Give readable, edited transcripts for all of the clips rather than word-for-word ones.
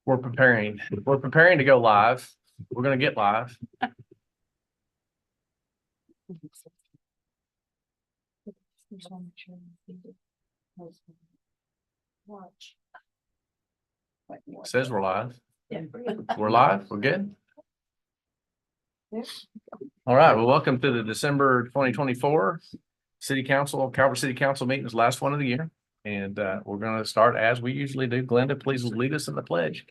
We're preparing. We're preparing to go live. We're going to get live. Says we're live. We're live. We're good. All right. Well, welcome to the December 2024 Calvert City Council meeting, last one of the year. And we're going to start as we usually do. Glenda, please lead us in the pledge.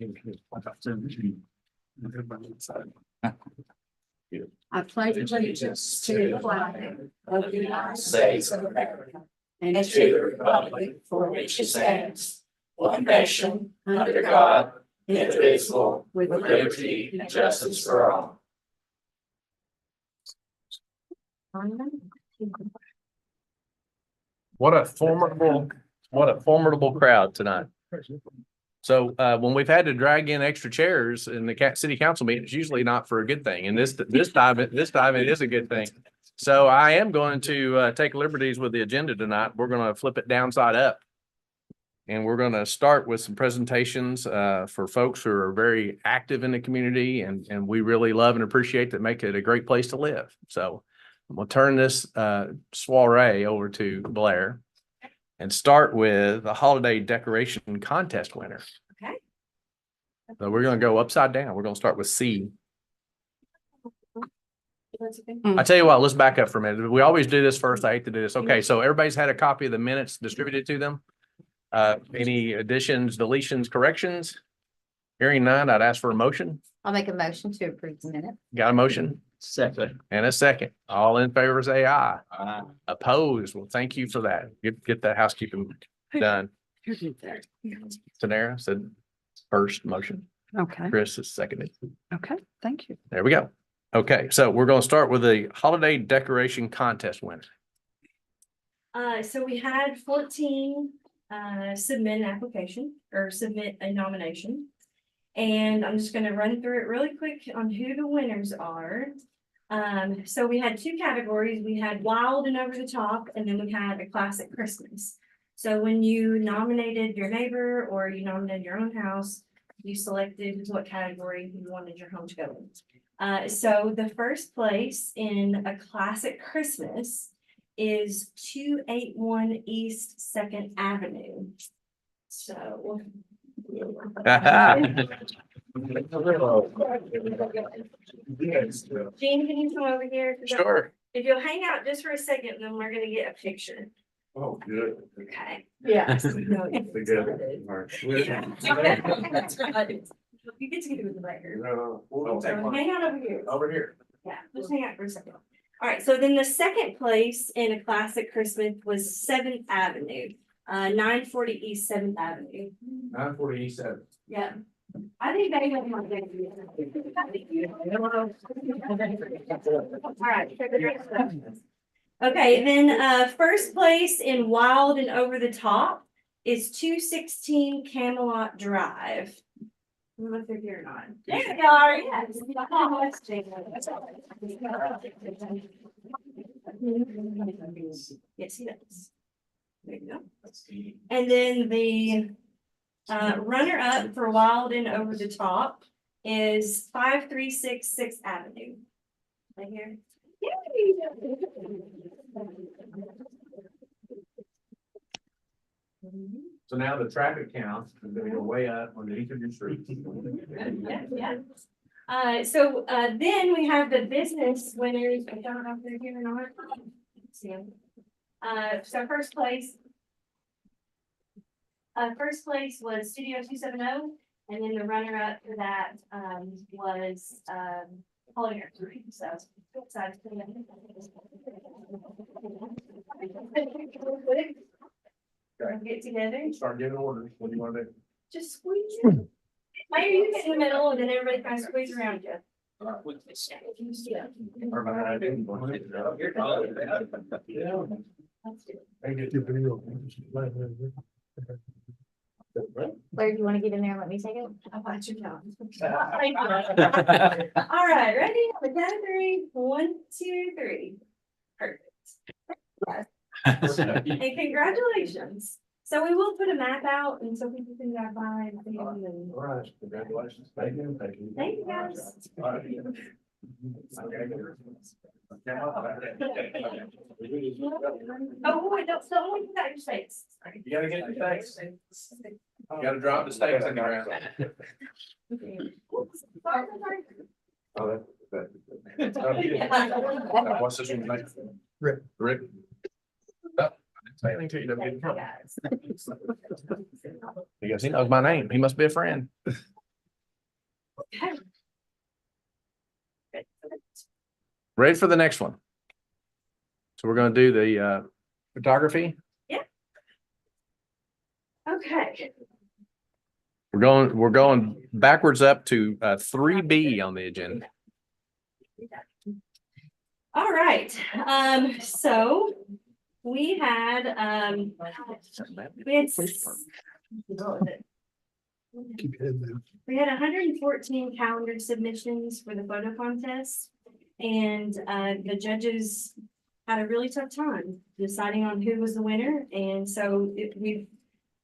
I pledge allegiance to the flag of the United States of America and to the republic for which it stands, one nation, under God, indivisible, with liberty and justice for all. What a formidable crowd tonight. So when we've had to drag in extra chairs in the city council meeting, it's usually not for a good thing. And this time it is a good thing. So I am going to take liberties with the agenda tonight. We're going to flip it downside up. And we're going to start with some presentations for folks who are very active in the community and we really love and appreciate that, make it a great place to live. So I'm going to turn this soiree over to Blair and start with the holiday decoration contest winner. Okay. So we're going to go upside down. We're going to start with C. I tell you what, let's back up for a minute. We always do this first. I hate to do this. Okay, so everybody's had a copy of the minutes distributed to them. Any additions, deletions, corrections? Hearing none, I'd ask for a motion. I'll make a motion to approve the minute. Got a motion? Second. And a second. All in favor say aye. Aye. Opposed? Well, thank you for that. Get that housekeeping done. Tanara said first motion. Okay, Chris is seconded. okay, thank you. There we go. Okay, so we're going to start with the holiday decoration contest winner. So we had 14 submit an application or submit a nomination. And I'm just gonna run through it really quick on who the winners are. So we had two categories. We had wild and over the top, and then we had a classic Christmas. So when you nominated your neighbor or you nominated your own house, you selected what category you wanted your home to go in. So the first place in a classic Christmas is 281 East 2nd Avenue. So. Gene, can you come over here? Sure. If you'll hang out just for a second, then we're gonna get a picture. Oh, good. Okay. Yeah. You get to get it with the later. We'll take one. Hang out over here. Over here. Yeah, just hang out for a second. All right, so then the second place in a classic Christmas was 7th Avenue, 940 East 7th Avenue. 947. Yeah. I think they have my baby. All right. Okay, then first place in wild and over the top is 216 Camelot Drive. I don't know if they're here or not. There they are, yes. Yes, he does. There you go. And then the runner up for wild and over the top is 536 6th Avenue. Right here. So now the traffic count is going to go way up on each of your streets. So then we have the business winners. I don't know if they're here or not. See them. So first place was Studio 270, and then the runner up for that was Holiday Nursery. So excited for them. Get together. Start giving orders. What do you want to do? Just squeeze in. Maybe you get in the middle and then everybody kind of squeeze around you. Blair, do you want to get in there and let me take it? I'll bite your tongue. All right, ready? On the count of three. 1, 2, 3. Perfect. And congratulations. So we will put a map out and so people can drive by and see them and All right, congratulations. Thank you. thank you guys. Oh, wait, don't only put out your states. You gotta get your stakes. You gotta drop the stakes in the ground. Oh, What's this one's name? Rick. Rick. Oh, I didn't say anything to you. Don't get in trouble. Because he knows my name. He must be a friend. Ready for the next one? So we're gonna do the photography. Okay, We're going backwards up to 3B on the agenda. all right, so we had, we had. We had 114 calendar submissions for the photo contest. And the judges had a really tough time deciding on who was the winner. And so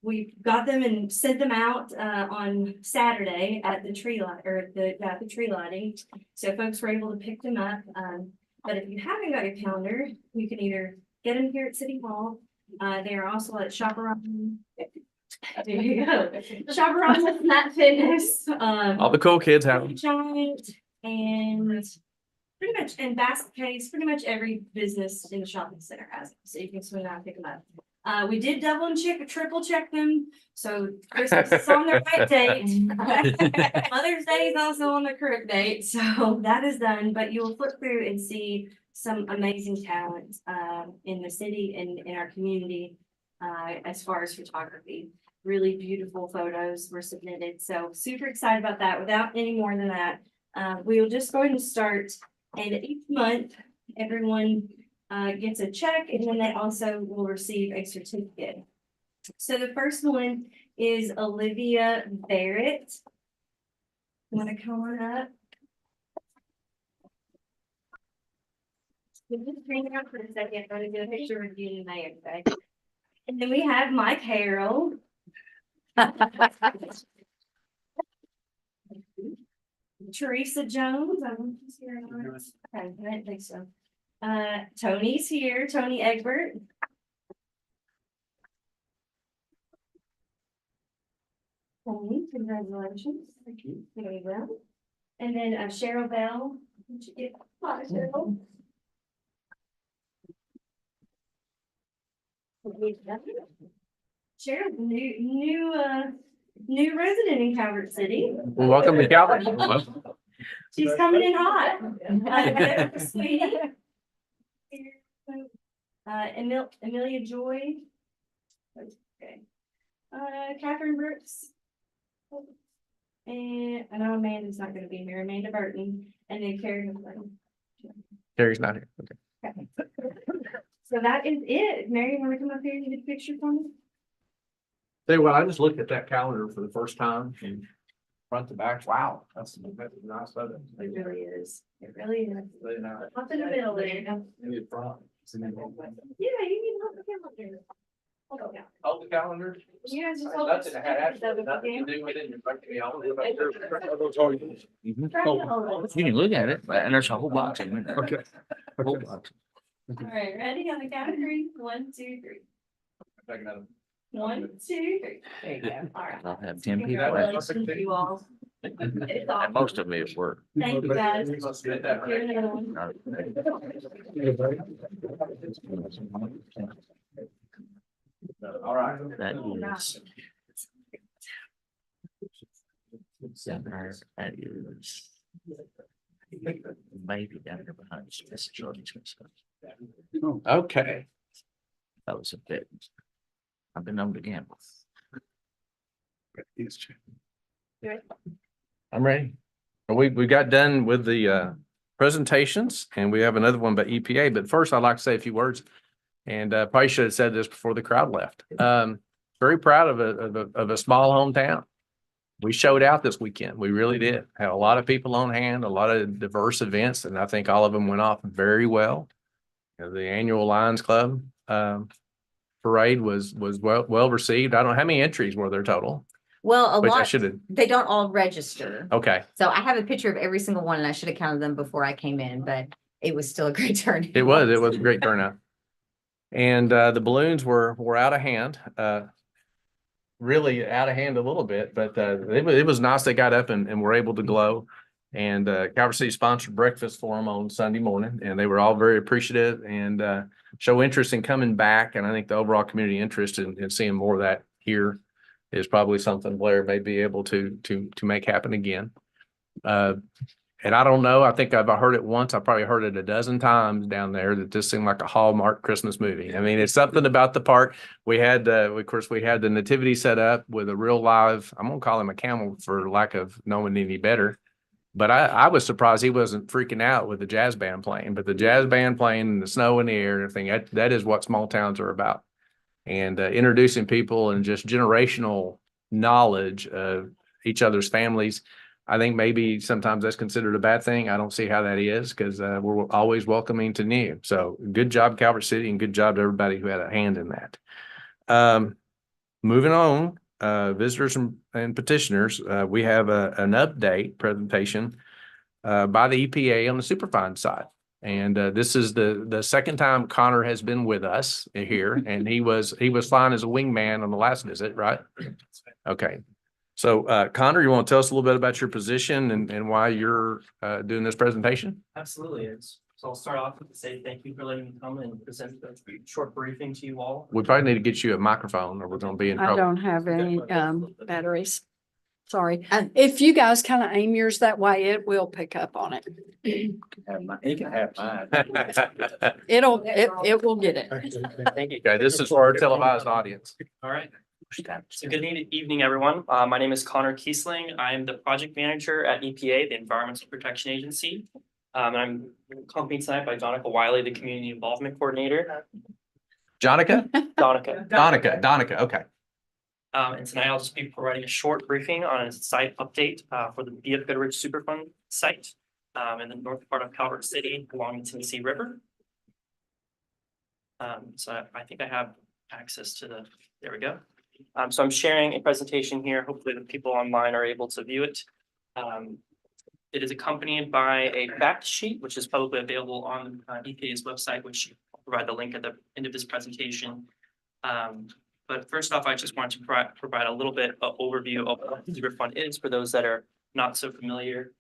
we got them and sent them out on Saturday at the tree light or the tree lighting. So folks were able to pick them up. But if you haven't got your calendar, you can either get them here at City Hall. They are also at Shop Around. There you go. Shop Around with Nat Fitness. All the cool kids have them. Giant and pretty much, and Basket Case, pretty much every business in the shopping center has them, so you can swing out and pick them up. We did double and triple check them, so Christmas is on the right date. Mother's Day is also on the correct date, so that is done, but you will flip through and see some amazing talent in the city and in our community as far as photography. Really beautiful photos were submitted, so super excited about that. Without any more than that, we will just go ahead and start. And each month, everyone gets a check and then they also will receive a certificate. So the first one is Olivia Barrett. Want to come on up? We'll just hang out for a second. I'm going to get a picture of you and Mayor, okay? And then we have Mike Harrell. Teresa Jones, I don't know if she's here or not. Okay, I didn't think so. Tony's here, Tony Egbert. Tony, congratulations. Thank you. There you go. And then Cheryl Bell. Hi, Cheryl. Cheryl, new resident in Calvert City. Well, welcome to Calvert. She's coming in hot. Sweetie. Amelia Joy. Okay. Catherine Brooks. And I know Amanda's not gonna be here, Amanda Burton, and then Carrie McLean. Carrie's not here. Okay. So that is it. Mary, you wanna come up here and get a picture for me? Tell you what, I just looked at that calendar for the first time and front to back. Wow, that's nice of it. It really is. It really is. Really nice. Up in the middle there. Yeah, Maybe it's front. you need to hold the calendar. Hold on. Hold the calendar. Yeah, just hold Nothing it. that had absolutely nothing to do with it. You're fucking me all over. Try to hold it. You can look at it, and there's a whole box in there. Okay. Whole box. All right, ready on the count of three. 1, 2, 3. Take another. 1, 2, 3. There you go. All right. I'll have 10 people. at- Congratulations to you all. It's And awesome. most of it is work. Thank you, guys. Let's get that right. Here's another one. All right. That is. Down there, that is. Maybe down there behind this Jordan's stuff. Okay. That was a bit. I've been known to gamble. I'm ready. We got done with the presentations and we have another one by EPA, but first I'd like to say a few words. And probably should have said this before the crowd left. Very proud of a small hometown. We showed out this weekend. We really did. Had a lot of people on hand, a lot of diverse events, and I think all of them went off very well. You know, the annual Lions Club parade was well received. I don't know how many entries were there total, Well, a which I lot, should have. they don't all register. Okay, So I have a picture of every single one and I should have counted them before I came in, but it was still a great turnout. it was a great turnout. And the balloons were out of hand, really out of hand a little bit, but it was nice. They got up and were able to glow. And Calvert City sponsored breakfast for them on Sunday morning, and they were all very appreciative and show interest in coming back. And I think the overall community interest in seeing more of that here is probably something Blair may be able to make happen again. And I don't know, I think I've heard it once. I probably heard it a dozen times down there that this seemed like a Hallmark Christmas movie. I mean, it's something about the park. We had, of course, we had the nativity set up with a real live, I'm gonna call him a camel for lack of knowing any better. But I was surprised he wasn't freaking out with the jazz band playing, but the jazz band playing and the snow in the air and everything, that is what small towns are about. And introducing people and just generational knowledge of each other's families. I think maybe sometimes that's considered a bad thing. I don't see how that is because we're always welcoming to new. So good job, Calvert City, and good job to everybody who had a hand in that. Moving on, visitors and petitioners, we have an update presentation by the EPA on the Superfund side. And this is the second time Connor has been with us here, and he was flying as a wingman on the last visit, right? Okay. So Connor, you want to tell us a little bit about your position and why you're doing this presentation? Absolutely. So I'll start off with to say thank you for letting me come and present a short briefing to you all. We probably need to get you a microphone or we're going to be in I trouble. don't have any batteries. Sorry. And- If you guys kind of aim yours that way, it will pick up on it. He can have mine. It will get it. Thank you. Okay, this is for our televised audience. All right. So good evening, everyone. My name is Connor Kiesling. I'm the project manager at EPA, the Environmental Protection Agency. And I'm accompanied tonight by Donica Wiley, the Community Involvement Coordinator. Jonica? Donica. Okay. And tonight I'll just be providing a short briefing on a site update for the BF Goodrich Superfund site in the north part of Calvert City along the Tennessee River. So I think I have access to there we go. So I'm sharing a presentation here. Hopefully the people online are able to view it. It is accompanied by a fact sheet, which is publicly available on EPA's website, which I'll provide the link at the end of this presentation. But first off, I just want to provide a little bit of overview of what the Superfund is for those that are not so familiar.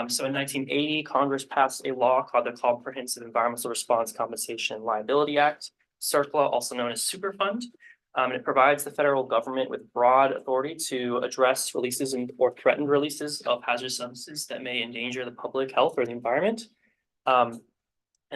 So in 1980, Congress passed a law called the Comprehensive Environmental Response Compensation and Liability Act, CERCLA, also known as Superfund. And it provides the federal government with broad authority to address releases or threatened releases of hazardous substances that may endanger the public health or the environment. And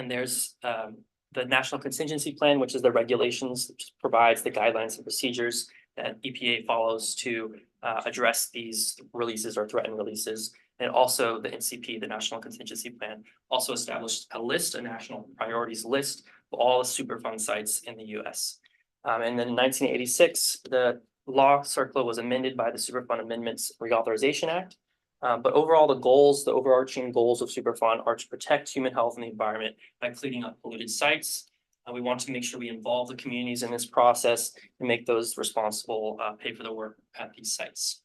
there's the National Contingency Plan, which is the regulations, which provides the guidelines and procedures that EPA follows to address these releases or threatened releases. And also the NCP, the National Contingency Plan, also established a national priorities list of all the Superfund sites in the US. And then in 1986, the law CERCLA was amended by the Superfund Amendments Reauthorization Act. But overall, the overarching goals of Superfund are to protect human health and the environment by cleaning up polluted sites. We want to make sure we involve the communities in this process and make those responsible pay for the work at these sites.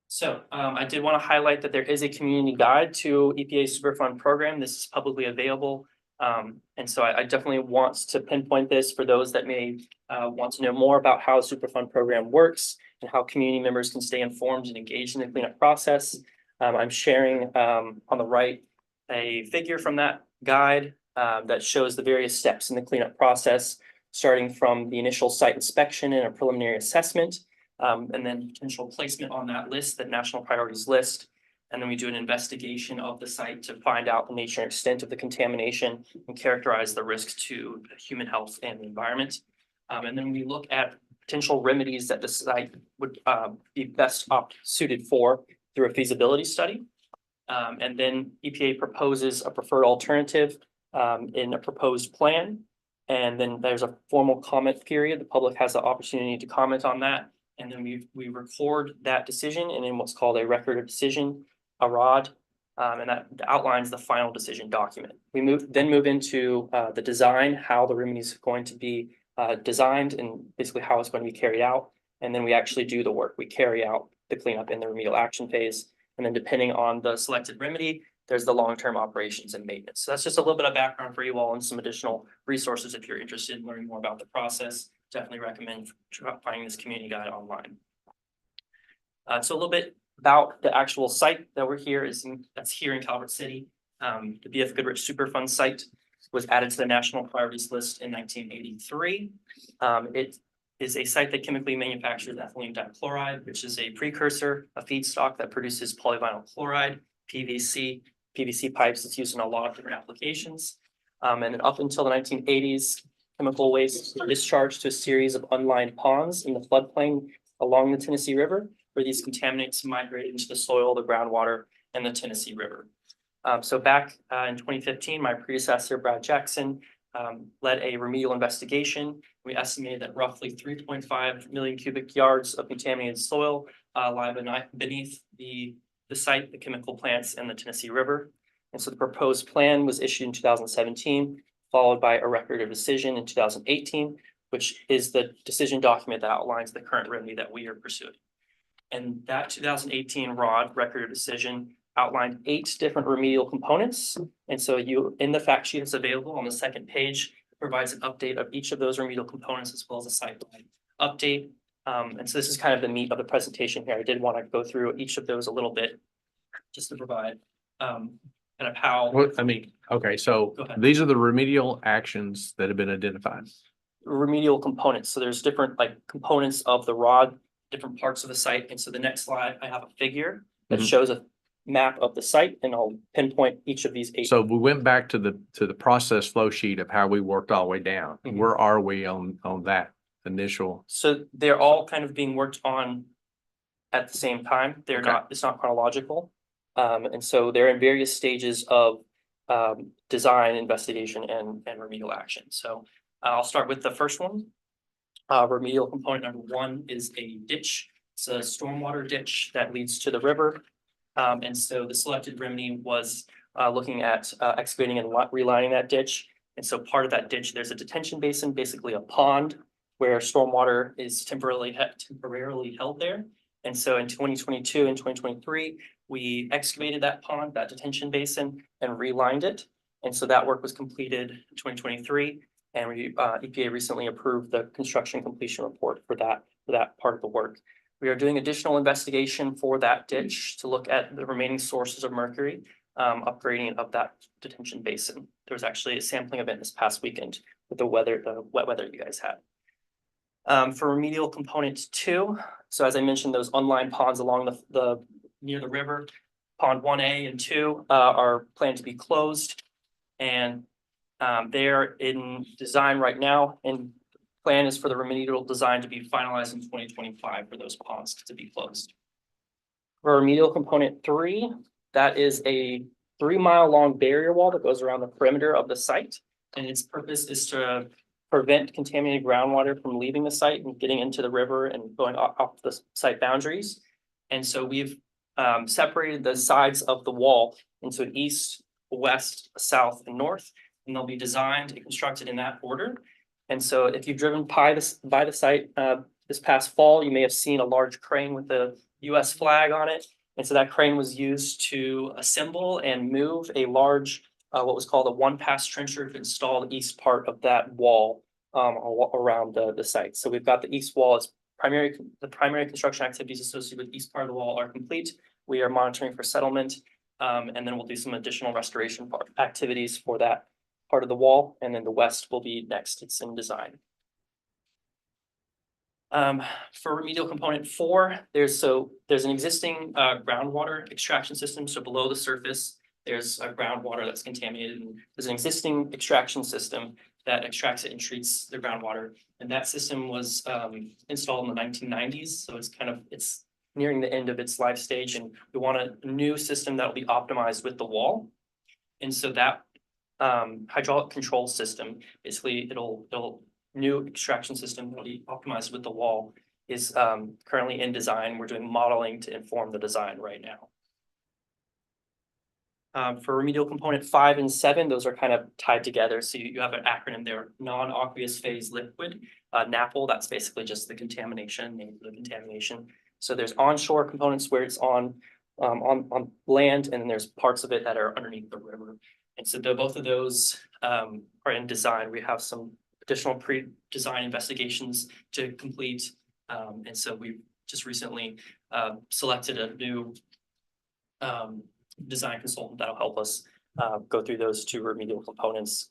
So I did want to highlight that there is a community guide to EPA Superfund program. This is publicly available. And so I definitely want to pinpoint this for those that may want to know more about how the Superfund program works and how community members can stay informed and engaged in the cleanup process. I'm sharing on the right a figure from that guide that shows the various steps in the cleanup process, starting from the initial site inspection and a preliminary assessment, and then potential placement on that list, the national priorities list. And then we do an investigation of the site to find out the nature and extent of the contamination and characterize the risk to human health and the environment. And then we look at potential remedies that the site would be best suited for through a feasibility study. And then EPA proposes a preferred alternative in a proposed plan. And then there's a formal comment period. The public has the opportunity to comment on that. And then we record that decision and in what's called a record of decision, a ROD. And that outlines the final decision document. We then move into the design, how the remedy is going to be designed and basically how it's going to be carried out. And then we actually do the work. We carry out the cleanup in the remedial action phase. And then depending on the selected remedy, there's the long-term operations and maintenance. So that's just a little bit of background for you all and some additional resources if you're interested in learning more about the process. Definitely recommend finding this community guide online. So a little bit about the actual site that we're here that's here in Calvert City. The BF Goodrich Superfund site was added to the national priorities list in 1983. It is a site that chemically manufactures ethylene dichloride, which is a precursor, a feedstock that produces polyvinyl chloride, PVC. PVC pipes is used in a lot of different applications. And then up until the 1980s, chemical waste discharged to a series of unlined ponds in the floodplain along the Tennessee River, where these contaminants migrate into the soil, the groundwater, and the Tennessee River. So back in 2015, my predecessor, Brad Jackson, led a remedial investigation. We estimated that roughly 3.5 million cubic yards of contaminated soil lie beneath the site, the chemical plants, and the Tennessee River. And so the proposed plan was issued in 2017, followed by a record of decision in 2018, which is the decision document that outlines the current remedy that we are pursuing. And that 2018 record of decision outlined 8 different remedial components. And so in the fact sheet that's available on the second page, it provides an update of each of those remedial components as well as a site-wide update. And so this is kind of the meat of the presentation here. I did want to go through each of those a little bit just to provide kind of how. Okay, so Go ahead. these are the remedial actions that have been identified. Remedial components. So there's different components of the rod, different parts of the site. And so the next slide, I have a figure that Mhm. shows a map of the site, and I'll pinpoint each of these 8. So we went back to the process flow sheet of how we worked all the way down. Mhm. Where are we on that initial? So they're all kind of being worked on at the same time. They're Okay. not, it's not chronological. And so they're in various stages of design, investigation, and remedial action. So I'll start with the first one. Remedial component number 1 is a ditch. It's a stormwater ditch that leads to the river. And so the selected remedy was looking at excavating and relining that ditch. And so part of that ditch, there's a detention basin, basically a pond where stormwater is temporarily held there. And so in 2022 and 2023, we excavated that pond, that detention basin, and relined it. And so that work was completed in 2023. And EPA recently approved the construction completion report for that part of the work. We are doing additional investigation for that ditch to look at the remaining sources of mercury, upgrading of that detention basin. There was actually a sampling event this past weekend with the wet weather you guys had. For remedial component 2, so as I mentioned, those unlined ponds along the near the river, pond 1A and 2 are planned to be closed, and they're in design right now, and plan is for the remedial design to be finalized in 2025 for those ponds to be closed. For remedial component 3, that is a 3-mile long barrier wall that goes around the perimeter of the site. And its purpose is to prevent contaminated groundwater from leaving the site and getting into the river and going off the site boundaries. And so we've separated the sides of the wall into an east, west, south, and north, and they'll be designed and constructed in that order. And so if you've driven by the site this past fall, you may have seen a large crane with the US flag on it. And so that crane was used to assemble and move a large, what was called a 1-pass trencher to install the east part of that wall around the site. So we've got the east wall as the primary construction activities associated with the east part of the wall are complete. We are monitoring for settlement, and then we'll do some additional restoration activities for that part of the wall, and then the west will be next. It's in design. For remedial component 4, there's an existing groundwater extraction system. So below the surface, there's a groundwater that's contaminated, and there's an existing extraction system that extracts it and treats the groundwater. And that system was installed in the 1990s. So it's nearing the end of its life stage, and we want a new system that will be optimized with the wall. And so that hydraulic control system, basically it'll new extraction system that will be optimized with the wall is currently in design. We're doing modeling to inform the design right now. For remedial component 5 and 7, those are kind of tied together. So you have an acronym there, non-aqueous phase liquid. NAPL, that's basically just the contamination, name of the contamination. So there's onshore components where it's on land, and then there's parts of it that are underneath the river. And so both of those are in design. We have some additional pre-design investigations to complete. And so we just recently selected a new design consultant that'll help us go through those two remedial components.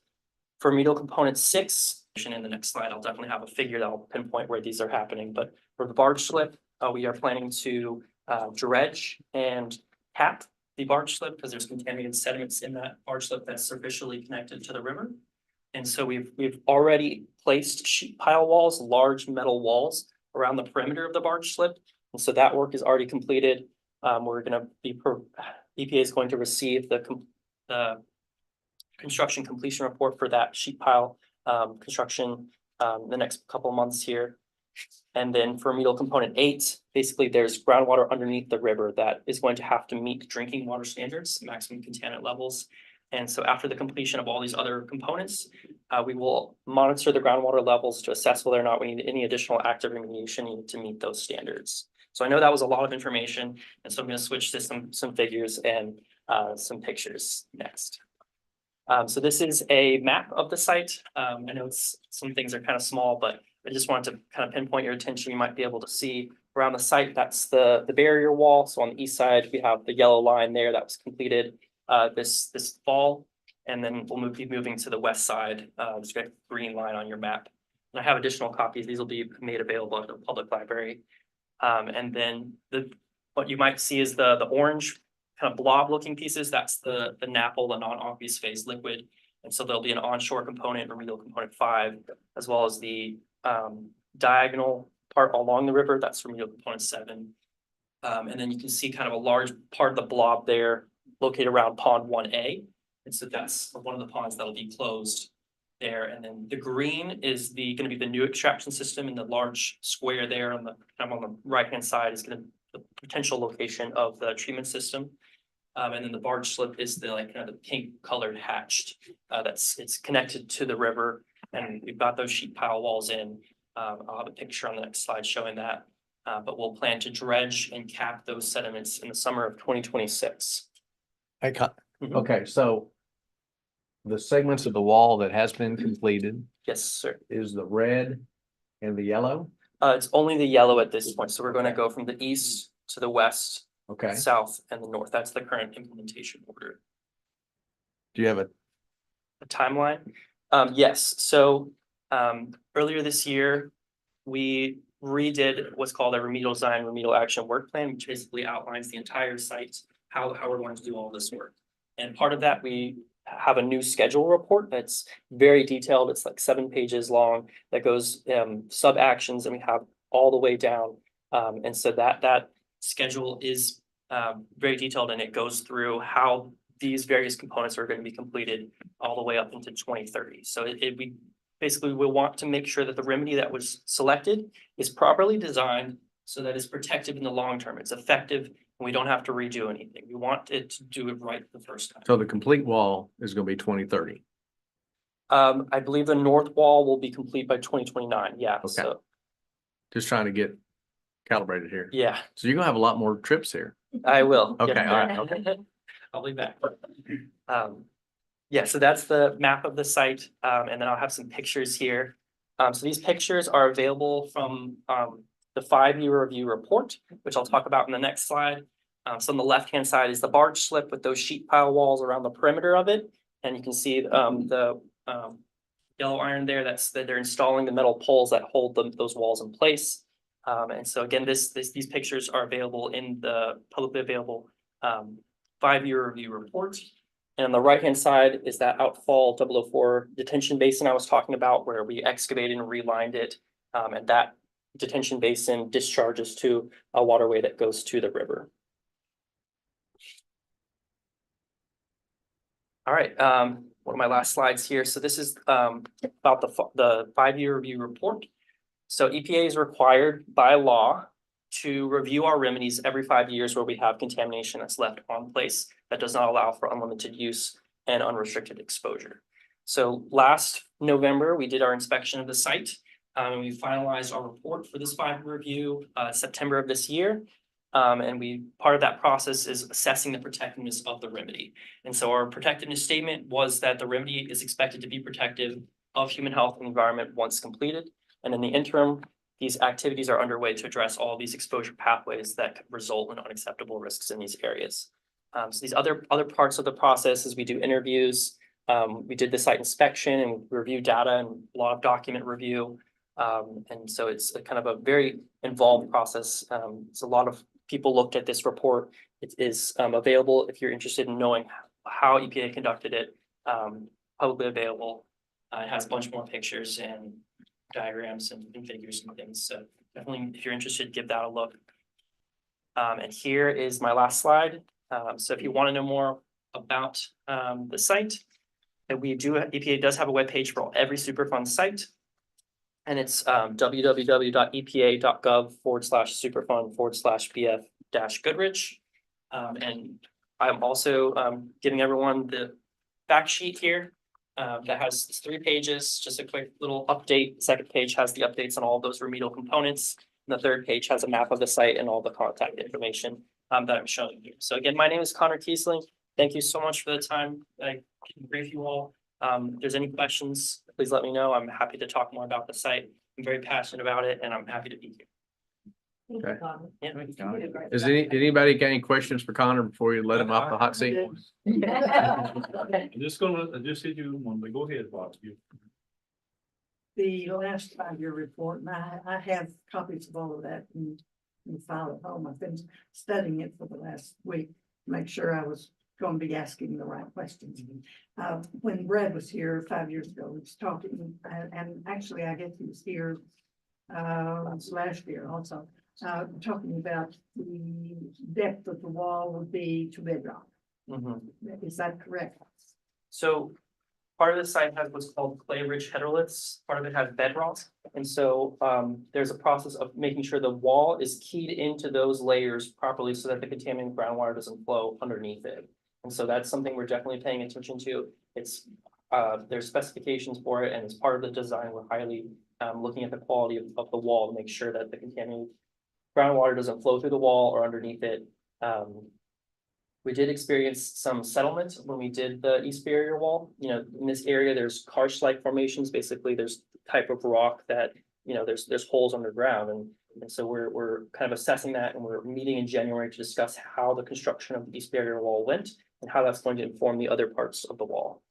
For remedial component 6, in the next slide, I'll definitely have a figure that'll pinpoint where these are happening. But for the barge slip, we are planning to dredge and cap the barge slip because there's contaminated sediments in that barge slip that's superficially connected to the river. And so we've already placed sheet pile walls, large metal walls around the perimeter of the barge slip. And so that work is already completed. We're going to be EPA is going to receive the construction completion report for that sheet pile construction the next couple of months here. And then for remedial component 8, basically there's groundwater underneath the river that is going to have to meet drinking water standards, maximum contaminant levels. And so after the completion of all these other components, we will monitor the groundwater levels to assess whether or not we need any additional active remediation needed to meet those standards. So I know that was a lot of information, and so I'm going to switch to some figures and some pictures next. So this is a map of the site. I know some things are kind of small, but I just wanted to kind of pinpoint your attention. You might be able to see around the site, that's the barrier wall. So on the east side, we have the yellow line there that was completed this fall. And then we'll be moving to the west side, this green line on your map. And I have additional copies. These will be made available at the public library. And then what you might see is the orange kind of blob looking pieces. That's the NAPL, the non-aqueous phase liquid. And so there'll be an onshore component, remedial component 5, as well as the diagonal part along the river. That's remedial component 7. And then you can see kind of a large part of the blob there located around pond 1A. And so that's one of the ponds that'll be closed there. And then the green is going to be the new extraction system, and the large square there on the right-hand side is going to be the potential location of the treatment system. And then the barge slip is the kind of the pink colored hatched it's connected to the river, and we've got those sheet pile walls in. I'll have a picture on the next slide showing that, but we'll plan to dredge and cap those sediments in the summer of 2026. Okay, so the segments of the wall that has been completed Yes, sir. is the red and the yellow. It's only the yellow at this point, so we're going to go from the east to the west, Okay. south, and the north. That's the current implementation order. Do you have a timeline? Yes, so earlier this year, we redid what's called a remedial design, remedial action work plan, which basically outlines the entire site, how we're going to do all this work. And part of that, we have a new schedule report that's very detailed. It's like 7 pages long that goes sub actions, and we have all the way down. And so that schedule is very detailed, and it goes through how these various components are going to be completed all the way up into 2030. So we basically will want to make sure that the remedy that was selected is properly designed so that it's protected in the long term. It's effective, and we don't have to redo anything. We want it to do it right the first time. So the complete wall is going to be 2030. I believe the north wall will be complete by 2029. Yeah. Okay. So Just trying to get calibrated here. yeah, So you're gonna have a lot more trips here. I will. Okay, Yeah. all right, I'll be back. Yeah, so that's the map of the site. And then I'll have some pictures here. So these pictures are available from the 5-year review report, which I'll talk about in the next slide. So on the left-hand side is the barge slip with those sheet pile walls around the perimeter of it. And you can see the yellow iron there, that they're installing the metal poles that hold those walls in place. And so again, these pictures are available in the publicly available 5-year review report. And on the right-hand side is that outfall 004 detention basin I was talking about, where we excavated and relined it. And that detention basin discharges to a waterway that goes to the river. All right, one of my last slides here. So this is about the 5-year review report. So EPA is required by law to review our remedies every 5 years where we have contamination that's left on place that does not allow for unlimited use and unrestricted exposure. So last November, we did our inspection of the site. And we finalized our report for this 5-year review, September of this year. And part of that process is assessing the protectiveness of the remedy. And so our protectiveness statement was that the remedy is expected to be protective of human health and environment once completed. And in the interim, these activities are underway to address all these exposure pathways that could result in unacceptable risks in these areas. So these other parts of the process is we do interviews. We did the site inspection and review data and a lot of document review. And so it's a kind of a very involved process. It's a lot of people looked at this report. It is available if you're interested in knowing how EPA conducted it, publicly available. It has a bunch more pictures and diagrams and figures and things. So definitely, if you're interested, give that a look. And here is my last slide. So if you want to know more about the site, and EPA does have a webpage for every Superfund site. And it's www.epa.gov/superfund/BF-Goodrich. And I'm also giving everyone the fact sheet here that has 3 pages, just a quick little update. The second page has the updates on all those remedial components. And the third page has a map of the site and all the contact information that I'm showing you. So again, my name is Connor Kiesling. Thank you so much for the time that I can brief you all. If there's any questions, please let me know. I'm happy to talk more about the site. I'm very passionate about it and I'm happy to be here. Okay. Yeah. Is anybody got any questions for Connor before you let him off the hot seat? I'm just hit you one, but go ahead, Bob. The last 5-year report, and I have copies of all of that in file at home. I've been studying it for the last week, to make sure I was going to be asking the right questions. When Brad was here 5 years ago, he was talking, and actually I guess he was here last year also, talking about the depth of the wall would be to bedrock. Is that correct? So part of the site has what's called clay-rich heteroliths. Part of it has bedrock. And so there's a process of making sure the wall is keyed into those layers properly so that the contaminated groundwater doesn't flow underneath it. And so that's something we're definitely paying attention to. It's there's specifications for it, and as part of the design, we're highly looking at the quality of the wall to make sure that the contaminated groundwater doesn't flow through the wall or underneath it. We did experience some settlement when we did the east barrier wall. You know, in this area, there's karst-like formations. Basically, there's type of rock that, you know, there's holes underground. And so we're kind of assessing that, and we're meeting in January to discuss how the construction of the east barrier wall went and how that's going to inform the other parts of the wall.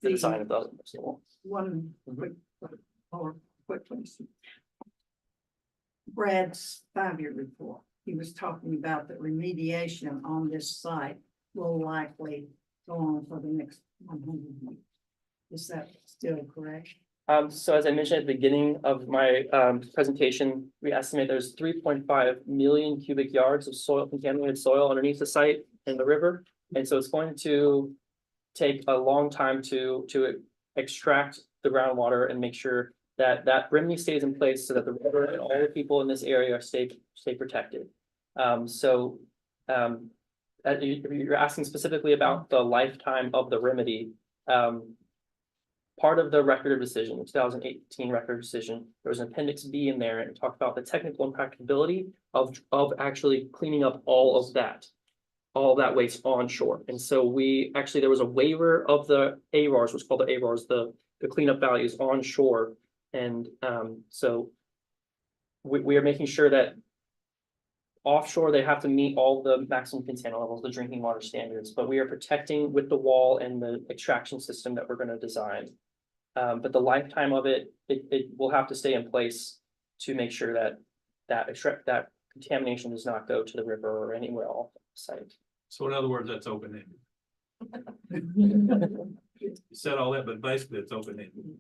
The design of the other parts of the wall. One quick question. Brad's 5-year report, he was talking about that remediation on this site will likely go on for the next 100 years. Is that still correct? So as I mentioned at the beginning of my presentation, we estimate there's 3.5 million cubic yards of soil, contaminated soil underneath the site in the river. And so it's going to take a long time to extract the groundwater and make sure that remedy stays in place so that the river and all the people in this area stay protected. You're asking specifically about the lifetime of the remedy. Part of the record of decision, the 2018 record of decision, there was an appendix B in there and it talked about the technical impracticability of actually cleaning up all of that waste onshore. And so there was a waiver of the ARARs, what's called the ARARs, the cleanup values onshore. And so we are making sure that offshore, they have to meet all the maximum contaminant levels, the drinking water standards, but we are protecting with the wall and the extraction system that we're going to design. But the lifetime of it will have to stay in place to make sure that contamination does not go to the river or anywhere off the site. So in other words, that's open-ended. You said all that, but basically it's open-ended.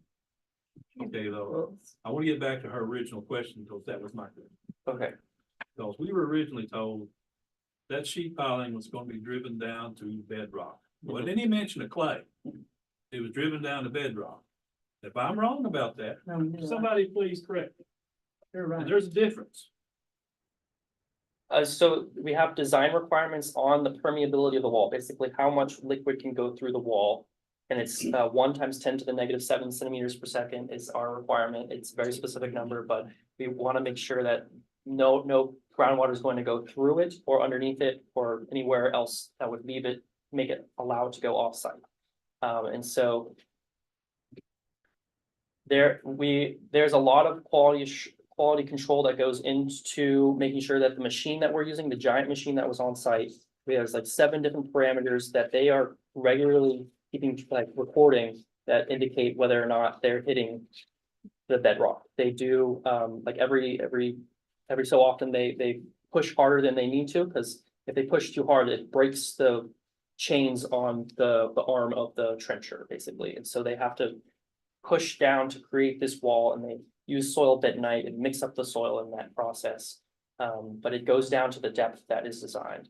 Okay, though, I want to get back to her original question because that was my question. Okay. Because we were originally told that sheet piling was going to be driven down to bedrock. Well, any mention of clay, it was driven down to bedrock. If I'm wrong about that, No, you're right. somebody please correct me. You're right. There's a difference. So we have design requirements on the permeability of the wall, basically how much liquid can go through the wall. And it's 1 × 10⁻⁷ centimeters per second is our requirement. It's a very specific number, but we want to make sure that no groundwater is going to go through it or underneath it or anywhere else that would leave it, make it allowed to go offsite. And so there's a lot of quality control that goes into making sure that the machine that we're using, the giant machine that was on site, there's like 7 different parameters that they are regularly keeping, like, recording that indicate whether or not they're hitting the bedrock. They do, like every so often they push harder than they need to, because if they push too hard, it breaks the chains on the arm of the trencher, basically. And so they have to push down to create this wall, and they use soil bentonite and mix up the soil in that process. But it goes down to the depth that is designed.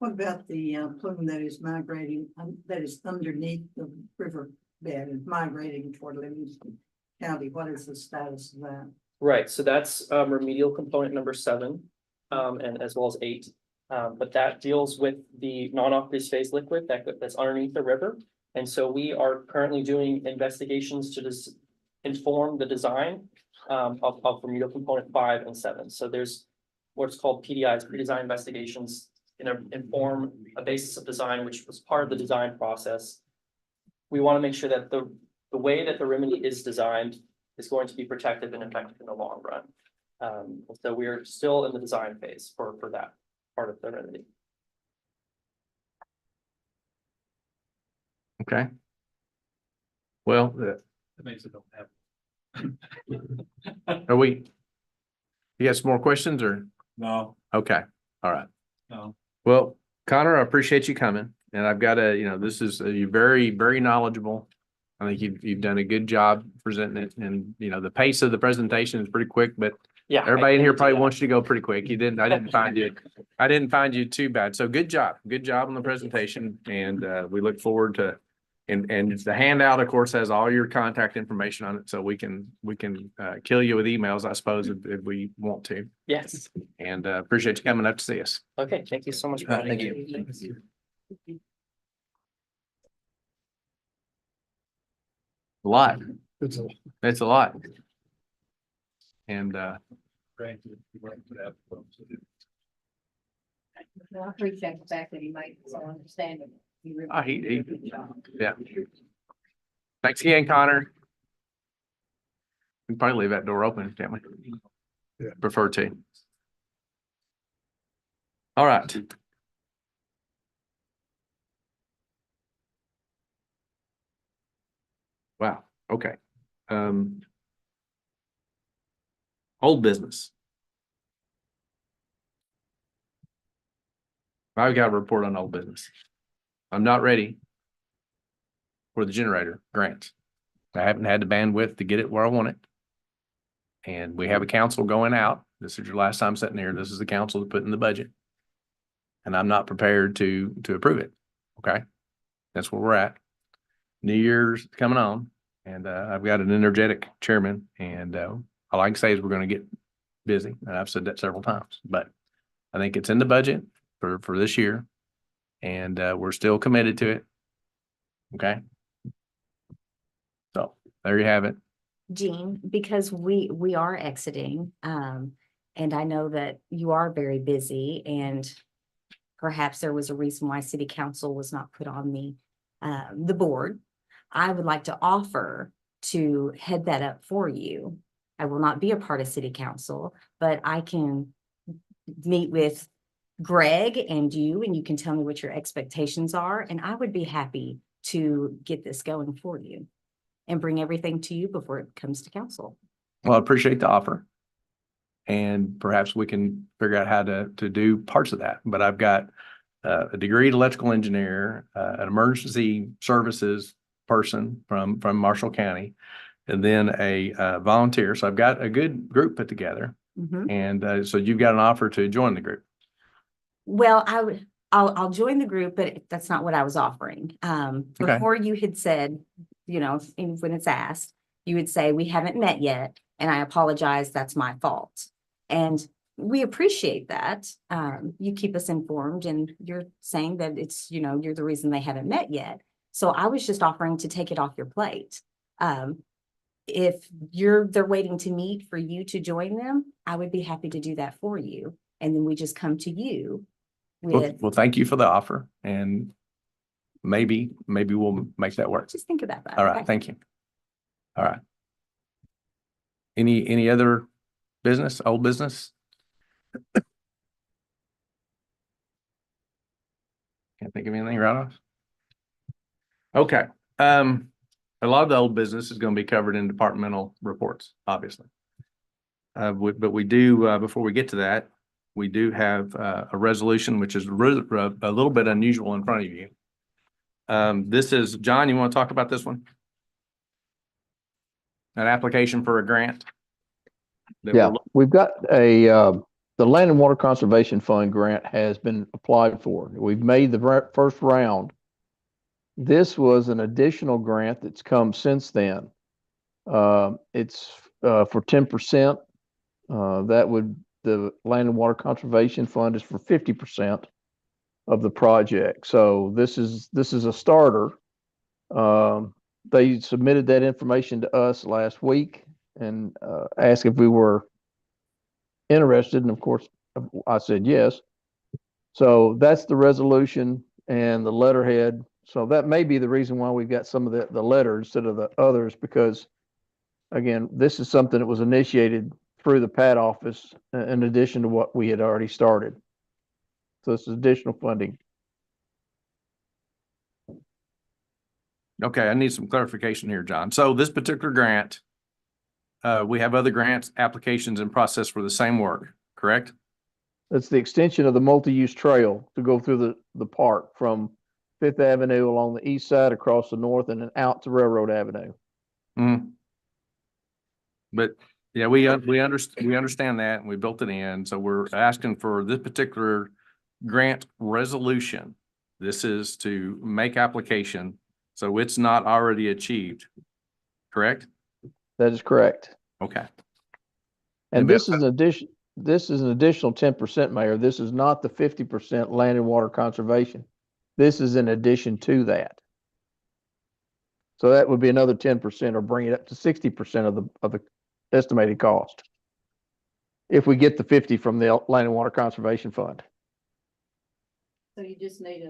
What about the plume that is migrating, that is underneath the river bed and migrating toward Livingston County? What is the status of that? Right, so that's remedial component number 7, and as well as 8. But that deals with the non-aqueous phase liquid that's underneath the river. And so we are currently doing investigations to inform the design of remedial component 5 and 7. So there's what's called PDIs, pre-design investigations, inform a basis of design, which was part of the design process. We want to make sure that the way that the remedy is designed is going to be protective and effective in the long run. So we are still in the design phase for that part of the remedy. Okay. Well, That makes it don't happen. are we? You got some more questions or? No, Okay, all right. no. Well, Connor, I appreciate you coming, and I've got this is, you're very, very knowledgeable. I think you've done a good job presenting it, and the pace of the presentation is pretty quick, but Yeah. everybody in here probably wants you to go pretty quick. I didn't find you too bad. So good job on the presentation, and we look forward to. And the handout, of course, has all your contact information on it, so we can kill you with emails, I suppose, if we want to. Yes. And appreciate you coming up to see us. Okay, thank you so much. Thank you. A lot. It's a lot. And Granted, you weren't put out for them to do. Well, I appreciate the fact that he made it so understandable. yeah. Thanks again, Connor. We can probably leave that door open, can't we? Yeah. Prefer to. All right. Wow, okay. Old business. I've got a report on old business. I'm not ready for the generator grant. I haven't had the bandwidth to get it where I want it. And we have a council going out. This is your last time sitting here. This is the council to put in the budget. And I'm not prepared to approve it. Okay. That's where we're at. New Year's coming on, and I've got an energetic chairman, and all I can say is we're going to get busy. And I've said that several times, but I think it's in the budget for this year, and we're still committed to it. Okay. So there you have it. Jean, because we are exiting, and I know that you are very busy, and perhaps there was a reason why city council was not put on the board. I would like to offer to head that up for you. I will not be a part of city council, but I can meet with Greg and you can tell me what your expectations are, and I would be happy to get this going for you and bring everything to you before it comes to council. Well, I appreciate the offer. And perhaps we can figure out how to do parts of that. But I've got a degreed electrical engineer, an emergency services person from Marshall County, and then a volunteer. So I've got a good group put together. Mhm. And so you've got an offer to join the group. Well, I'll join the group, but that's not what I was offering. Okay. Before you had said, when it's asked, you would say, we haven't met yet, and I apologize, that's my fault. And we appreciate that. You keep us informed and you're saying that it's, you're the reason they haven't met yet. So I was just offering to take it off your plate. If they're waiting to meet for you to join them, I would be happy to do that for you. And then we just come to you with, Well, thank you for the offer and maybe we'll make that work. just think about that. All right, okay? thank you. All right. Any other business, old business? Can't think of anything right off. Okay, a lot of the old business is going to be covered in departmental reports, obviously. But we do, before we get to that, we do have a resolution, which is a little bit unusual in front of you. This is, John, you want to talk about this one? An application for a grant? that Yeah, we're we've got the Land and Water Conservation Fund grant has been applied for. We've made the first round. This was an additional grant that's come since then. It's for 10%. The Land and Water Conservation Fund is for 50% of the project. So this is a starter. They submitted that information to us last week and asked if we were interested, and of course, I said yes. So that's the resolution and the letterhead. So that may be the reason why we've got some of the letters instead of the others, because again, this is something that was initiated through the PAT office in addition to what we had already started. So this is additional funding. Okay, I need some clarification here, John. So this particular grant, we have other grants, applications in process for the same work, correct? It's the extension of the multi-use trail to go through the park from Fifth Avenue along the east side, across the north, and then out to Railroad Avenue. Mm-hmm. But yeah, we understand that and we built it in. So we're asking for this particular grant resolution. This is to make application. So it's not already achieved, correct? That is correct. Okay. And this is an addition. This is an additional 10%, Mayor. This is not the 50% land and water conservation. This is in addition to that. So that would be another 10%, or bring it up to 60% of the estimated cost, if we get the 50 from the Land and Water Conservation Fund. So you just need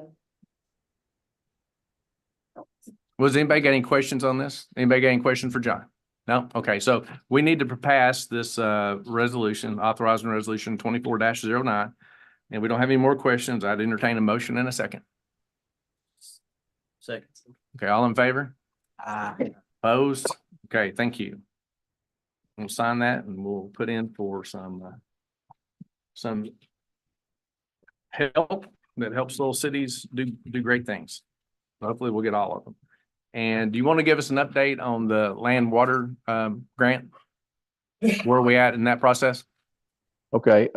Was anybody got any questions on this? Anybody got any questions for John? No? Okay, so we need to pass this resolution, authorizing resolution 24-09. And we don't have any more questions. I'd entertain a motion in a second. Second. Okay, all in favor? Opposed? Okay, thank you. We'll sign that and we'll put in for some help that helps little cities do great things. Hopefully we'll get all of them. And do you want to give us an update on the land water grant? Where are we at in that process? Okay,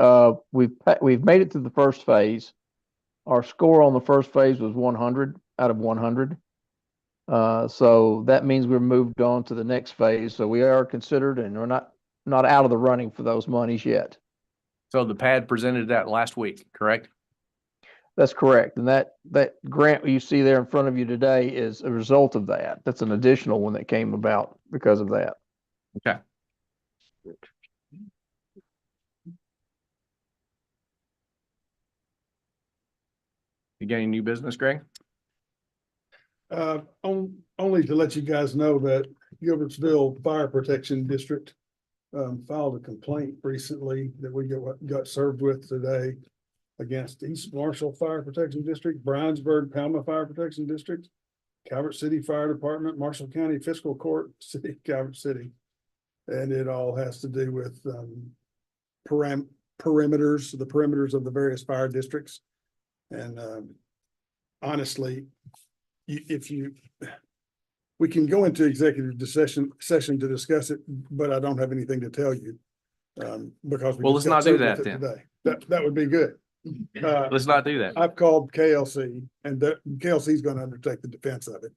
we've made it to the first phase. Our score on the first phase was 100 out of 100. So that means we're moved on to the next phase. So we are considered, and we're not out of the running for those monies yet. So the PAD presented that last week, correct? That's correct. And that grant you see there in front of you today is a result of that. That's an additional one that came about because of that. Okay. You got any new business, Greg? Only to let you guys know that Gilbertsville Fire Protection District filed a complaint recently that we got served with today against East Marshall Fire Protection District, Brownsburg Palma Fire Protection District, Calvert City Fire Department, Marshall County Fiscal Court, City of Calvert City. And it all has to do with perimeters, the perimeters of the various fire districts. And honestly, we can go into executive session to discuss it, but I don't have anything to tell you. Because Well, let's not do that then. today. That would be good. Let's not do that. I've called KLC, and KLC is going to undertake the defense of it.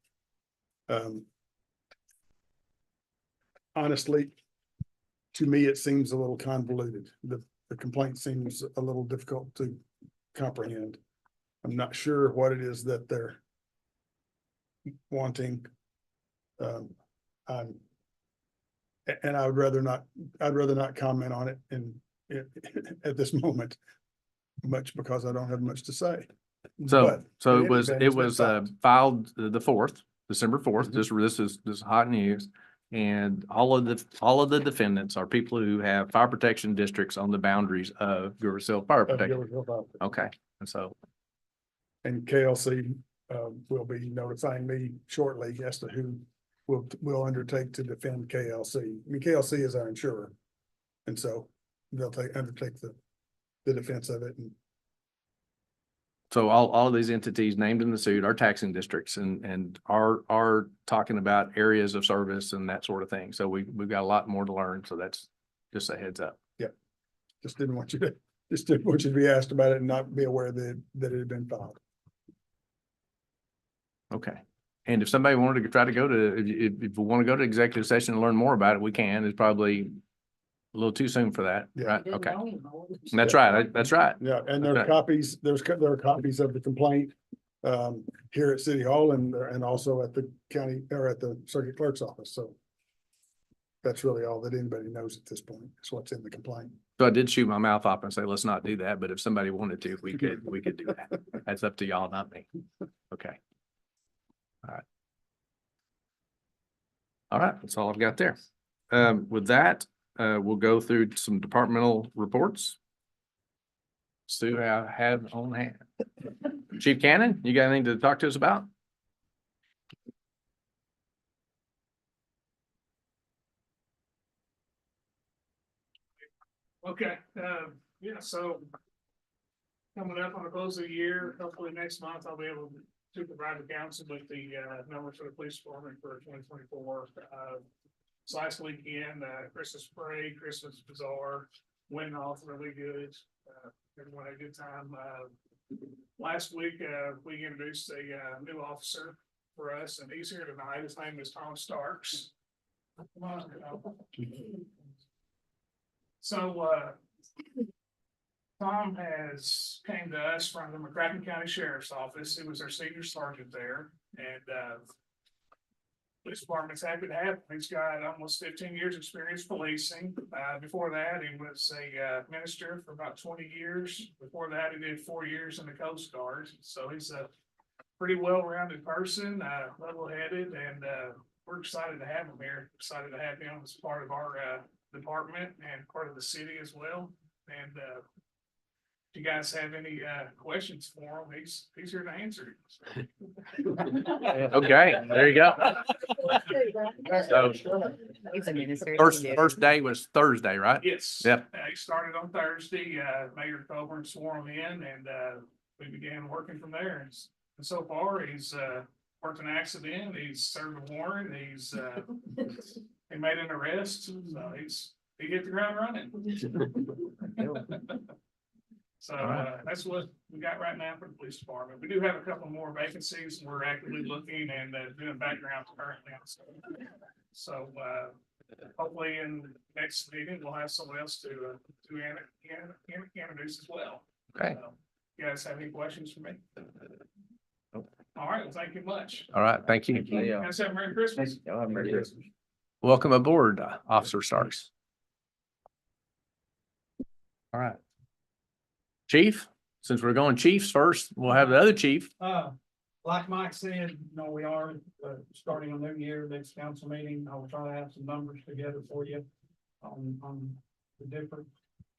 Honestly, to me, it seems a little convoluted. the complaint seems a little difficult to comprehend. I'm not sure what it is that they're wanting. I'm, and I would rather not, I'd rather not comment on it at this moment, much because I don't have much to say. So, But so in it any was, event, it it's been was, filed. filed the fourth, December fourth. Mhm. This is hot news. And all of the defendants are people who have fire protection districts on the boundaries of Gilbertville Fire Of Protection. Gilbertville Fire. Okay, and so, And KLC will be notifying me shortly as to who will undertake to defend KLC. I mean, KLC is our insurer. And so they'll undertake the defense of it. And so all of these entities named in the suit are taxing districts and are talking about areas of service and that sort of thing. So we've got a lot more to learn. So that's just a heads up. just didn't want you to be asked about it and not be aware that it had been filed. Okay. And if somebody wanted to try to go to, if we want to go to executive session and learn more about it, we can. It's probably a little too soon for that, Yeah. right? Okay. That's right. That's right. Yeah, and there are Okay. copies, there are copies of the complaint here at City Hall and also at the county or at the circuit clerk's office. So that's really all that anybody knows at this point, is what's in the complaint. So I did shoot my mouth off and say, let's not do that. But if somebody wanted to, we could do that. That's up to y'all, not me. Okay. All right. All right. That's all I've got there. With that, we'll go through some departmental reports. Stu, I have on hand. Chief Cannon, you got anything to talk to us about? Okay, yeah, so coming up on the close of the year, hopefully next month I'll be able to provide the council with the numbers for the police department for 2024. So last weekend, Christmas parade, Christmas bazaar, went off really good. Everyone had a good time. Last week, we introduced a new officer for us, and he's here tonight. His name is Tom Starks. Come on, So, Tom has came to us from the McCracken County Sheriff's Office. He was our senior sergeant there, and police department's happy to have him. He's got almost 15 years experience policing. Before that, he was a minister for about 20 years. Before that, he did 4 years in the Coast Guard. So he's a pretty well-rounded person, level-headed, and we're excited to have him here. Excited to have him as part of our department and part of the city as well. And if you guys have any questions for him, he's here to answer it. Okay, there you go. So He's a minister. first day was Thursday, right? Yes. Yep. He started on Thursday. Mayor Calvert swore him in, and we began working from there. And so far, he's worked an accident. He's served a warrant. He's he made an arrest. So he hit the ground running. So that's what we got right now for the police department. We do have a couple more vacancies. We're actively looking and doing backgrounds currently. So hopefully in the next meeting, we'll have someone else to introduce as well. Okay. You guys have any questions for me? All right, well, thank you much. All right, thank you. Guys have a Merry Christmas. Welcome aboard, Officer Starks. All right. Chief, since we're going chiefs first, we'll have the other chief. Like Mike said, we are starting a new year, next council meeting. I will try to have some numbers together for you on the different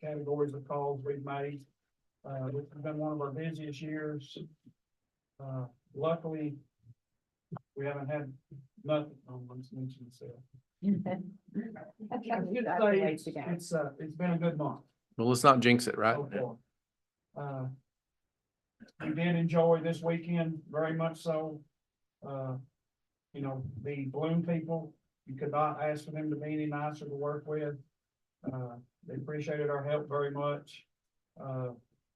categories of calls we've made. This has been one of our busiest years. Luckily, we haven't had nothing. Let's mention it's been a good month. Well, let's not jinx it, right? We did enjoy this weekend very much so. The balloon people, you could not ask for them to be any nicer to work with. They appreciated our help very much.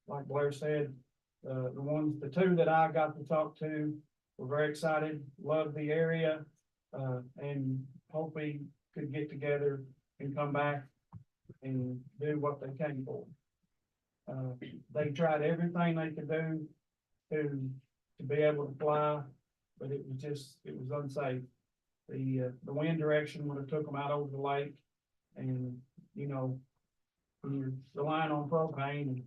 Like Blair said, the two that I got to talk to were very excited, loved the area, and hopefully could get together and come back and do what they came for. They tried everything they could do to be able to fly, but it was unsafe. The wind direction would have took them out over the lake, and, you know, when you're relying on propane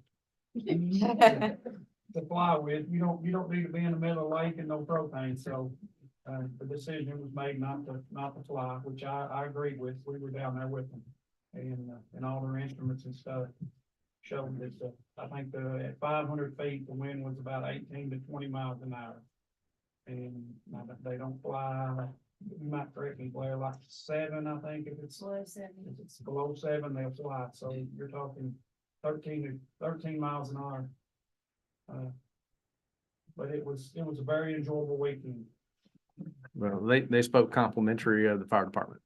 to fly with, you don't need to be in the middle of the lake and no propane, so the decision was made not to fly, which I agreed with. We were down there with them, and all their instruments and stuff showed that, I think at 500 feet, the wind was about 18 to 20 miles an hour. And now that they don't fly, you might correct me, Blair, like 7, I think, if it's below 7, they'll fly. So you're talking 13 miles an hour. But it was a very enjoyable weekend. Well, they spoke complimentary of the fire department.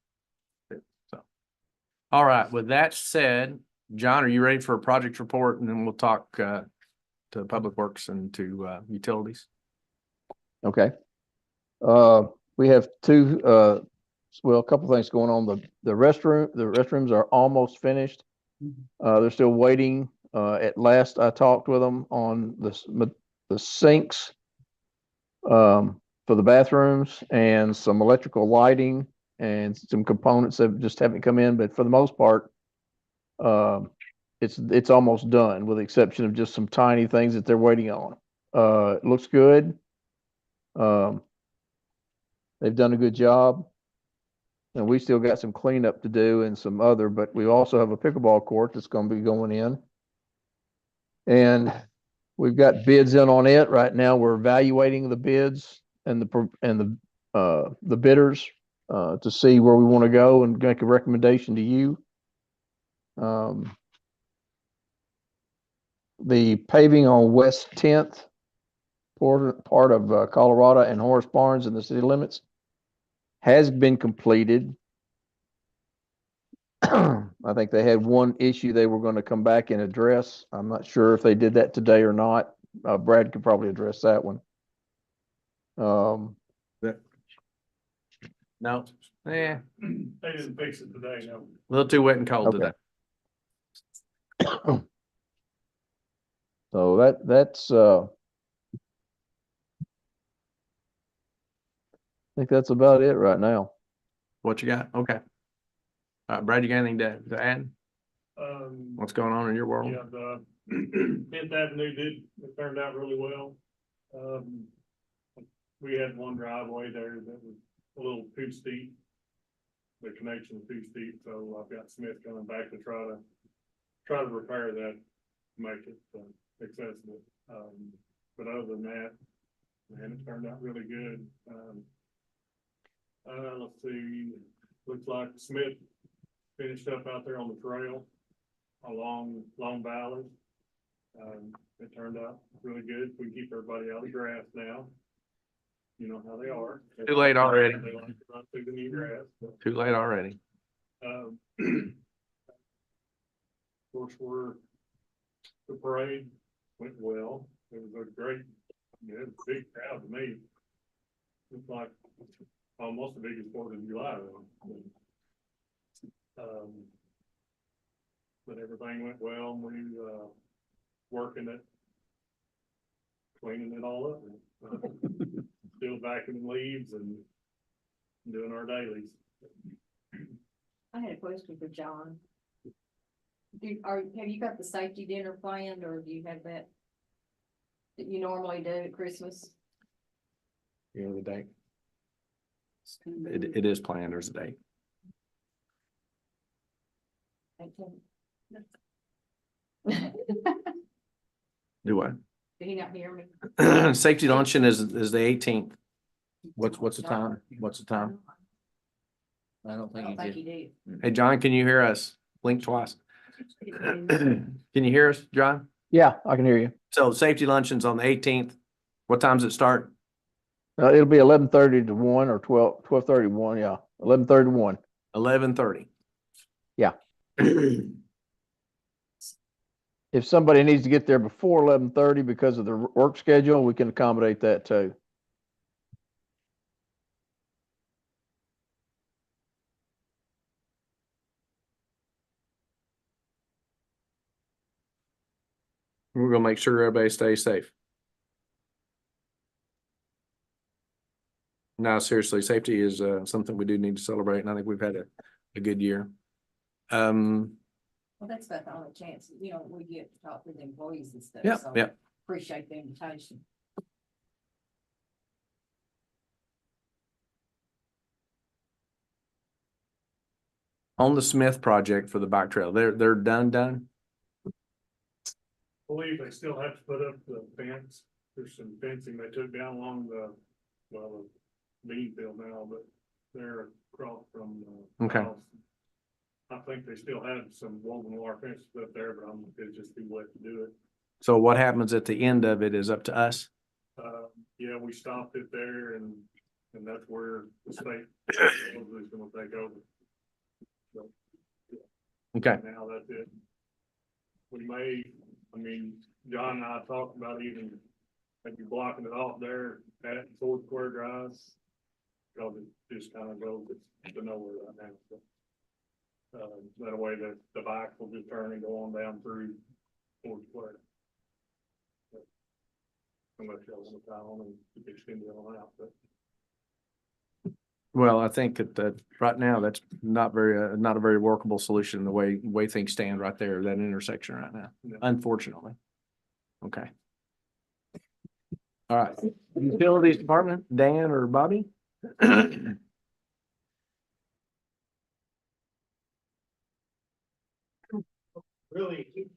So, all right, with that said, John, are you ready for a project report? And then we'll talk to Public Works and to utilities. Okay. We have two, well, a couple things going on. The restrooms are almost finished. They're still waiting. At last I talked with them on the sinks, for the bathrooms and some electrical lighting and some components that just haven't come in, but for the most part, it's almost done, with the exception of just some tiny things that they're waiting on. It looks good. They've done a good job, and we still got some cleanup to do and some other, but we also have a pickleball court that's going to be going in, and we've got bids in on it right now. We're evaluating the bids and the bidders to see where we want to go and make a recommendation to you. The paving on West 10th, part of Colorado and Horace Barnes in the city limits, has been completed. I think they had one issue they were going to come back and address. I'm not sure if they did that today or not. Brad could probably address that one. No. Yeah. They didn't fix it today, no. A little too wet and cold Okay. today. So that's I think that's about it right now. What you got? Okay. Brad, you got anything to add? What's going on in your world? Yeah, the 10th Avenue it turned out really well. We had one driveway there that was a little too steep. The connection was too steep, so I've got Smith coming back to try to repair that, make it accessible. But other than that, man, it turned out really good. Let's see, looks like Smith finished up out there on the trail along Long Valley. It turned out really good. We can keep everybody out of the grass now. You know how they are. Too late already. They like to run through the new grass. But, Too late already. of course, the parade went well. It was a great, it was a big crowd to me. It's like almost the biggest 4th of July. But everything went well. We working it, cleaning it all up, still vacuuming leaves and doing our dailies. I had a question for John. Have you got the safety dinner planned, or do you have that you normally do at Christmas? You know the date? It is planned. There's a date. Do what? Did he not hear me? Safety luncheon is the 18th. What's the time? What's the time? I don't I think don't think he he did. did. Hey, John, can you hear us? Blink twice. Can you hear us, John? Yeah, I can hear you. So safety luncheon's on the 18th. What time does it start? It'll be 11:30 to 1 or 12:30 to 1. Yeah, 11:30 to 1. 11:30. Yeah. If somebody needs to get there before 11:30 because of the work schedule, we can accommodate that too. We're gonna make sure everybody stays safe. No, seriously, safety is something we do need to celebrate, and I think we've had a good year. Well, that's about the only chance, we get to talk with employees and stuff. Yeah, so yeah. Appreciate the invitation. On the Smith project for the bike trail, they're done. Believe they still have to put up the fence. There's some fencing they took down along the bean field now, but they're across from. Okay. house. I think they still have some woven wire fences up there, but it'd just be wet to do it. So what happens at the end of it is up to us. Yeah, we stopped it there and that's where the state is gonna take over. So, Okay. now that's it. We may, John and I talked about even maybe blocking it off there at Ford Square Drive. Because it just kind of goes to nowhere right now, so. That way the bike will just turn and go on down through Ford Square. Unless y'all want to tie on and extend it on out, but. Well, I think that right now that's not a very workable solution the way things stand right there, that intersection right now, Yeah. unfortunately. Okay. All right. Utilities Department, Dan or Bobby? Really,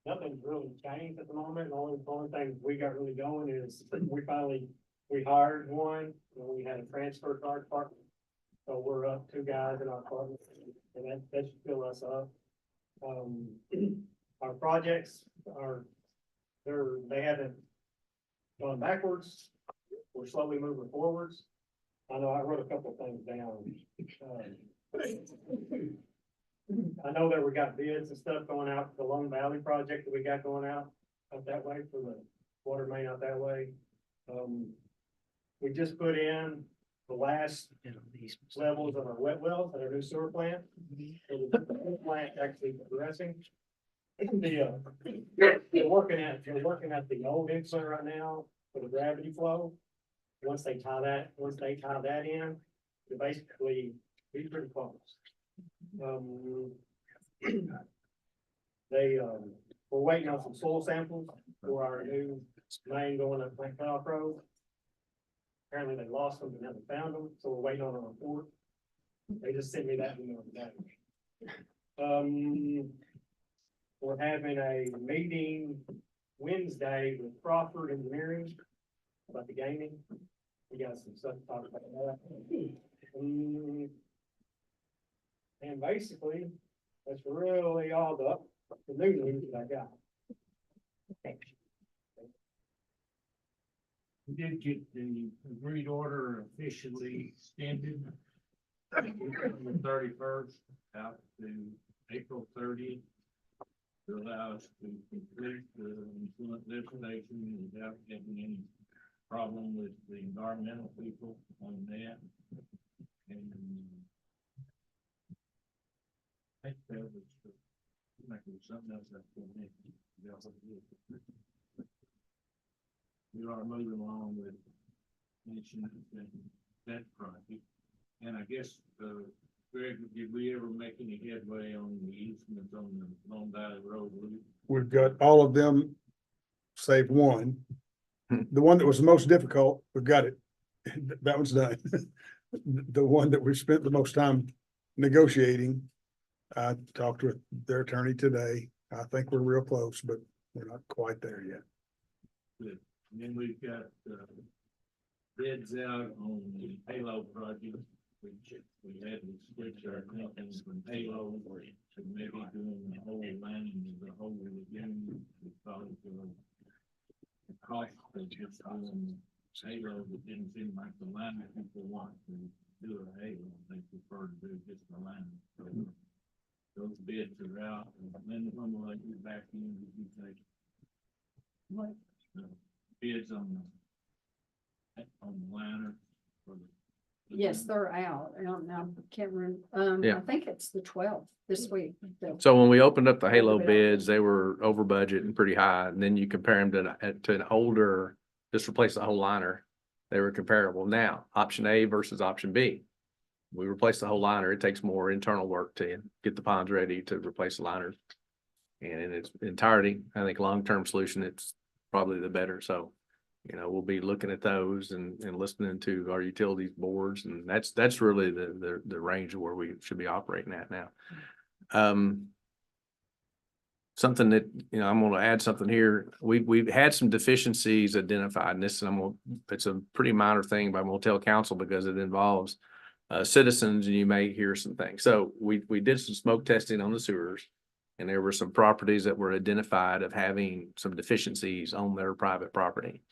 nothing's really changed at the moment. The only thing we got really going is we hired one, and we had a transfer to our department. So we're up 2 guys in our department, and that should fill us up. Our projects they haven't gone backwards. We're slowly moving forwards. I know I wrote a couple of things down. I know that we got bids and stuff going out for the Lone Valley project that we got going out that way for the water main out that way. We just put in the last levels of our wet wells at our new sewer plant. So the plant actually progressing. They're working at the old influent right now for the gravity flow. Once they tie that in, to basically be pretty close. We're waiting on some soil samples for our new main going up Plant Cutoff Road. Apparently they lost them, but never found them, so we're waiting on a report. They just sent me that email today. We're having a meeting Wednesday with Crawford Engineering about the gaming. We got some stuff to talk about that. And basically, that's really all the new news that I got. We did get the agreed order officially extended from the 31st out to April 30th to allow us to complete the influent legislation without having any problem with the environmental people on that. And I think there was something else I can mention. We are moving along with mentioning that project. And I guess, Greg, did we ever make any headway on the easements on the Long Valley Road route? We've got all of them, save one. The one that was the most difficult, we've got it. That one's done. The one that we've spent the most time negotiating, I talked with their attorney today. I think we're real close, but we're not quite there yet. Good. And then we've got, bids out on the Halo project, which we had to switch our companies from Halo to maybe doing the whole line of the whole again. Because the cost of just doing Halo, it didn't seem like the line that people want to do a Halo. They prefer to do just the line. So those bids are out, and then when will I get back in, did you take? What? Bids on the liner for the Yes, they're out. I don't know. Can't remember. Yeah. I think it's the 12th this week. So when we opened up the Halo bids, they were over budget and pretty high, and then you compare them to an older, just replace the whole liner. They were comparable. Now, option A versus option B. We replace the whole liner. It takes more internal work to get the ponds ready to replace the liners. And in its entirety, I think long-term solution, it's probably the better. So, you know, we'll be looking at those and listening to our utilities boards, and that's really the range of where we should be operating at now. Something that, you know, I'm going to add something here. We've had some deficiencies identified in this, and it's a pretty minor thing, but I'm going to tell council because it involves citizens, and you may hear some things. So we did some smoke testing on the sewers, and there were some properties that were identified of having some deficiencies on their private property.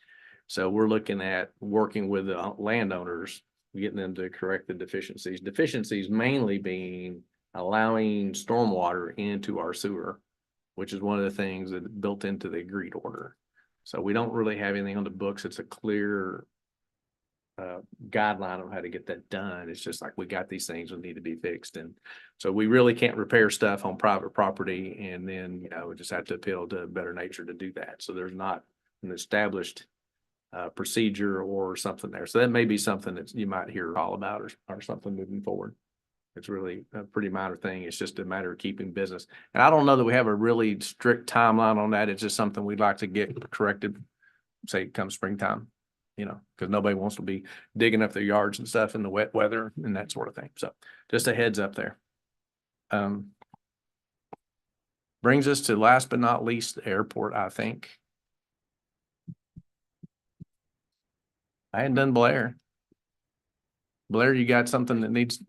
So we're looking at working with the landowners, getting them to correct the deficiencies. Deficiencies mainly being allowing stormwater into our sewer, which is one of the things that built into the agreed order. So we don't really have anything on the books. It's a clear guideline on how to get that done. It's just like, we got these things that need to be fixed. And so we really can't repair stuff on private property. And then, you know, we just have to appeal to better nature to do that. So there's not an established procedure or something there. So that may be something that you might hear all about or something moving forward. It's really a pretty minor thing. It's just a matter of keeping business. And I don't know that we have a really strict timeline on that. It's just something we'd like to get corrected, say, come springtime, you know, because nobody wants to be digging up their yards and stuff in the wet weather and that sort of thing. So just a heads up there. Brings us to last but not least, the airport, I think. I hadn't done Blair. Blair, you got something that needs,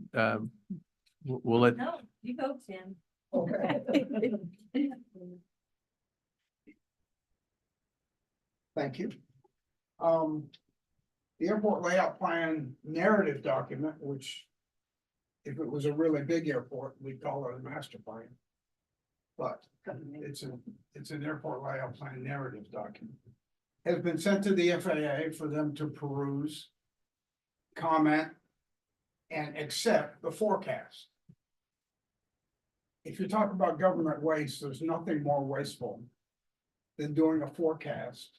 we'll let. No, you go, Tim. Thank you. The airport layout plan narrative document, which if it was a really big airport, we'd call it a master plan. But it's an airport layout plan narrative document. Has been sent to the FAA for them to peruse, comment, and accept the forecast. If you talk about government waste, there's nothing more wasteful than doing a forecast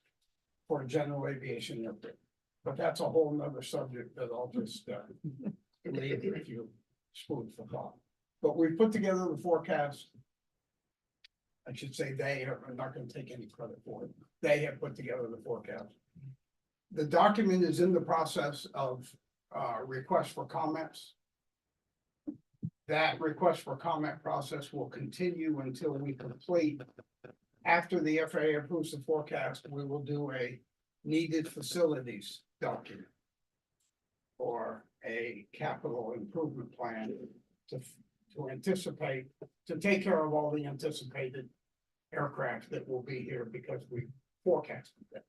for a general aviation airport. But that's a whole nother subject that I'll just leave if you spoon for thought. But we put together the forecast. I should say I'm not going to take any credit for it. They have put together the forecast. The document is in the process of request for comments. That request for comment process will continue until we complete. After the FAA approves the forecast, we will do a needed facilities document or a capital improvement plan to anticipate, to take care of all the anticipated aircraft that will be here because we forecasted that.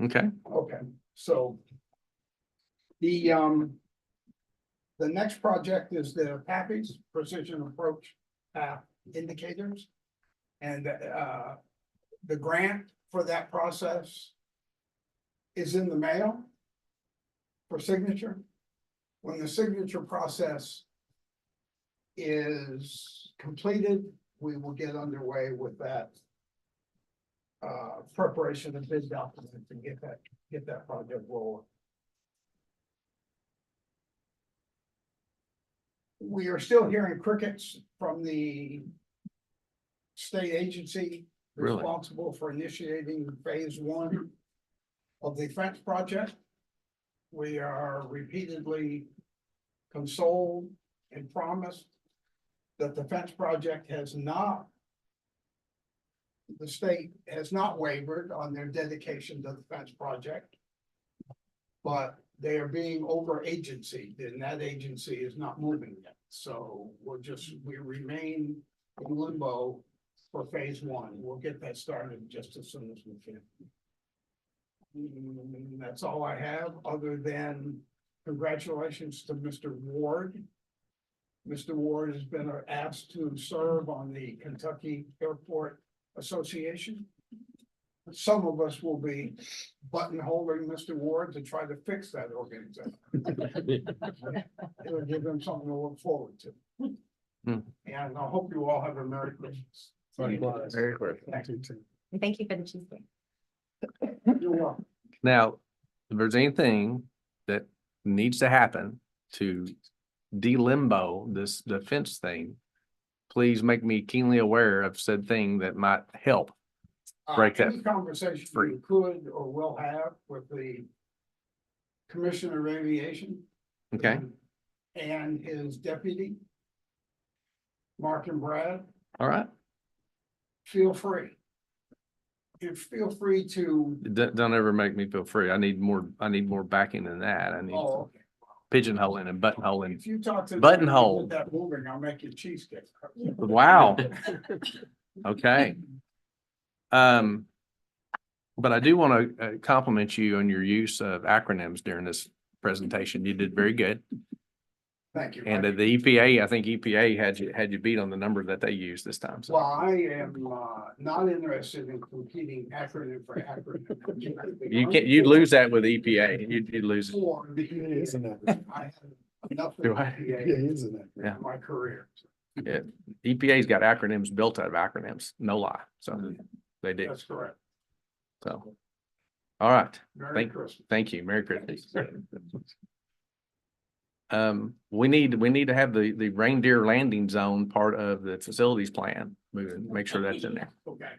Okay. Okay, so the next project is the PAPIs, Precision Approach Path Indicators. And the grant for that process is in the mail for signature. When the signature process is completed, we will get underway with that preparation of bid documents and get that project rolling. We are still hearing crickets from the state agency Really? responsible for initiating phase 1 of the fence project. We are repeatedly consoled and promised that the fence project the state has not wavered on their dedication to the fence project. But they are being over agency, and that agency is not moving yet. So we remain in limbo for phase 1. We'll get that started just as soon as we can. That's all I have, other than congratulations to Mr. Ward. Mr. Ward has been asked to serve on the Kentucky Airport Association. some of us will be buttonholing Mr. Ward to try to fix that organization. It'll give them something to look forward to. Hmm. And I hope you all have a Merry Christmas. Very good. Thank you, too. And thank you for the cheesecake. You're welcome. Now, if there's anything that needs to happen to de-limbo this defense thing, please make me keenly aware of said thing that might help. Break that Any conversation free. you could or will have with the Commissioner of Aviation. Okay, And his deputy. Mark and Brad, all right. feel free. You feel free to, Don't ever make me feel free. I need more backing than that. I need oh, okay. pigeonholing and buttonholing. If you talk to. them Buttonhole. and get that moving, I'll make you cheesecake. Wow. Okay. But I do want to compliment you on your use of acronyms during this presentation. You did very good. Thank you. And the EPA, I think EPA had you beat on the number that they used this time. So Well, I am not interested in competing acronym for acronym. you'd lose that with EPA. You'd lose it. For the EPA. I have enough of Do I? EPA Yeah. in my career. Yeah. EPA's got acronyms built out of acronyms. No lie. So they do. That's correct. So. All right. Merry Christmas. Thank you. Merry Christmas. We need to have the reindeer landing zone part of the facilities plan. Make sure that's in there. Okay.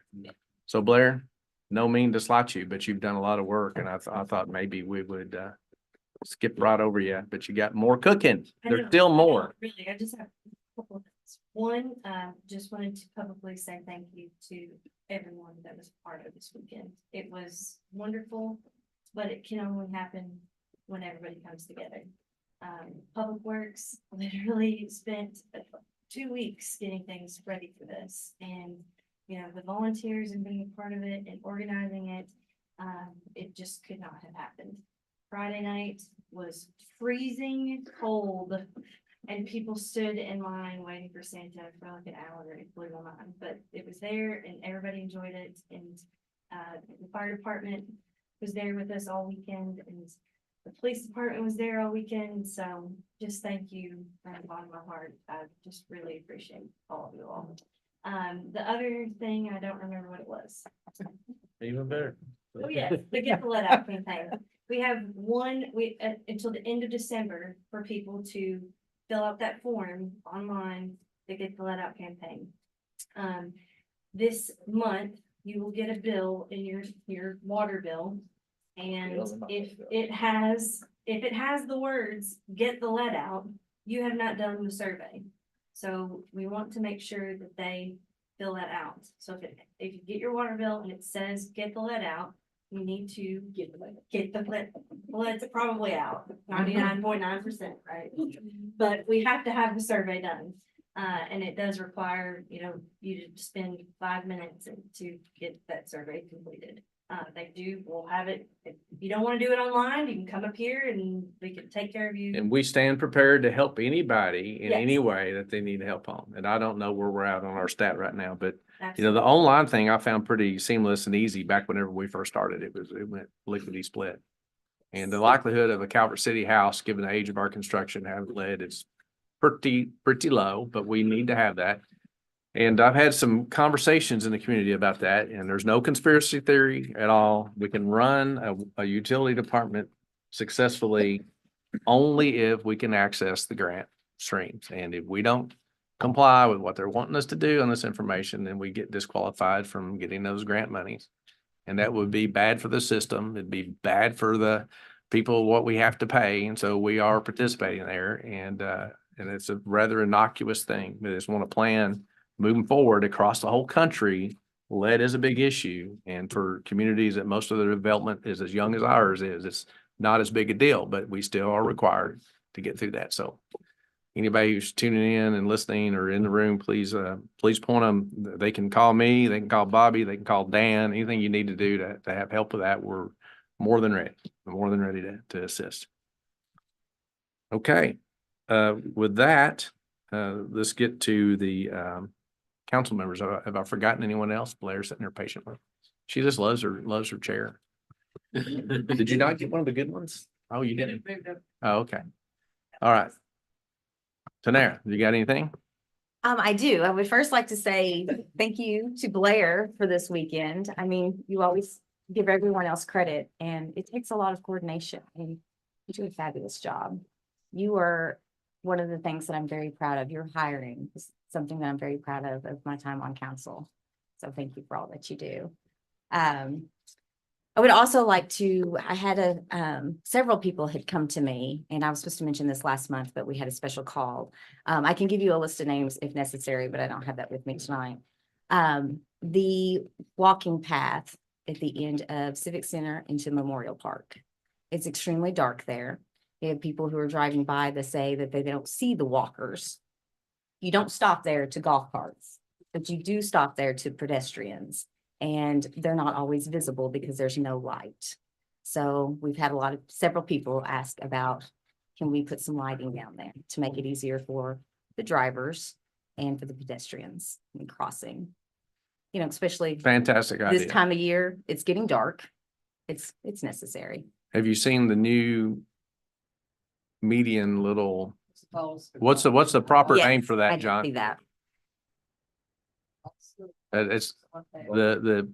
So Blair, no mean to slight you, but you've done a lot of work and I thought maybe we would skip right over you, but you got more cooking. I There's know, still I more. know, really, I just have a couple of things. One, just wanted to publicly say thank you to everyone that was part of this weekend. It was wonderful, but it can only happen when everybody comes together. Public Works literally spent 2 weeks getting things ready for this, and you know, the volunteers and being a part of it and organizing it, it just could not have happened. Friday night was freezing cold, and people stood in line waiting for Santa for like an hour. It blew my mind, but it was there, and everybody enjoyed it. And the fire department was there with us all weekend, and the police department was there all weekend, so just thank you from the bottom of my heart. I just really appreciate all of you all. The other thing, I don't remember what it was. Even better. Oh, yes, the Get the Let Out campaign. We have until the end of December for people to fill out that form online, the Get the Let Out campaign. This month, you will get a bill in your water bill. And if it has the words, get the lead out, you have not done the survey. So we want to make sure that they fill that out. So if you get your water bill and it says, get the lead out, you need to get the lead. Well, it's probably out 99.9%, right? But we have to have the survey done. And it does require, you to spend 5 minutes to get that survey completed. We'll have it. If you don't want to do it online, you can come up here and we can take care of you. And we stand prepared to help anybody in Yes. any way that they need help on. And I don't know where we're at on our stat right now, but Absolutely. the online thing I found pretty seamless and easy back whenever we first started. It went lickety split. And the likelihood of a Calvert City house, given the age of our construction, having lead is pretty low, but we need to have that. And I've had some conversations in the community about that, and there's no conspiracy theory at all. We can run a utility department successfully only if we can access the grant streams. And if we don't comply with what they're wanting us to do on this information, then we get disqualified from getting those grant monies. And that would be bad for the system. It'd be bad for the people, what we have to pay. And so we are participating there, and it's a rather innocuous thing. We just want to plan moving forward across the whole country. Lead is a big issue, and for communities that most of the development is as young as ours is, it's not as big a deal, but we still are required to get through that. So anybody who's tuning in and listening or in the room, please point them. They can call me, they can call Bobby, they can call Dan, anything you need to do to have help with that. We're more than ready. We're more than ready to assist. Okay. With that, let's get to the council members. Have I forgotten anyone else? Blair's sitting there patiently. She just loves her chair. Did you not get one of the good ones? Oh, you didn't? Oh, okay. All right. Tanara, you got anything? I do. I would first like to say thank you to Blair for this weekend. I mean, you always give everyone else credit and it takes a lot of coordination and you do a fabulous job. You are one of the things that I'm very proud of. Your hiring is something that I'm very proud of my time on council. So thank you for all that you do. I would also like to, I had several people had come to me and I was supposed to mention this last month, but we had a special call. I can give you a list of names if necessary, but I don't have that with me tonight. The walking path at the end of Civic Center into Memorial Park. It's extremely dark there. You have people who are driving by that say that they don't see the walkers. You don't stop there to golf carts, but you do stop there to pedestrians. And they're not always visible because there's no light. So we've had several people ask about, can we put some lighting down there to make it easier for the drivers and for the pedestrians in crossing? You know, especially Fantastic this idea. time of year, it's getting dark. It's necessary. Have you seen the new median little, what's the proper Yes, name for I that, did John? see that. It's the,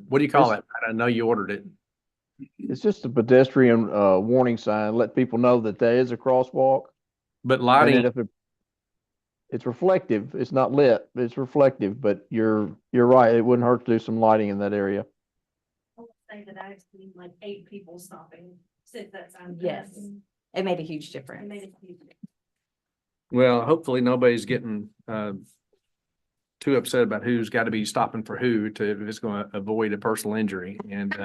what do you call it? I know you ordered it. It's just a pedestrian, warning sign, let people know that there is a crosswalk. But And lighting, then if it's reflective, it's not lit, it's reflective, but you're right, it wouldn't hurt to do some lighting in that area. I would say that I've seen like 8 people stopping since that sign. Yes, it made a huge It difference. made a huge difference. well, hopefully nobody's getting too upset about who's got to be stopping for who if it's going to avoid a personal injury. And,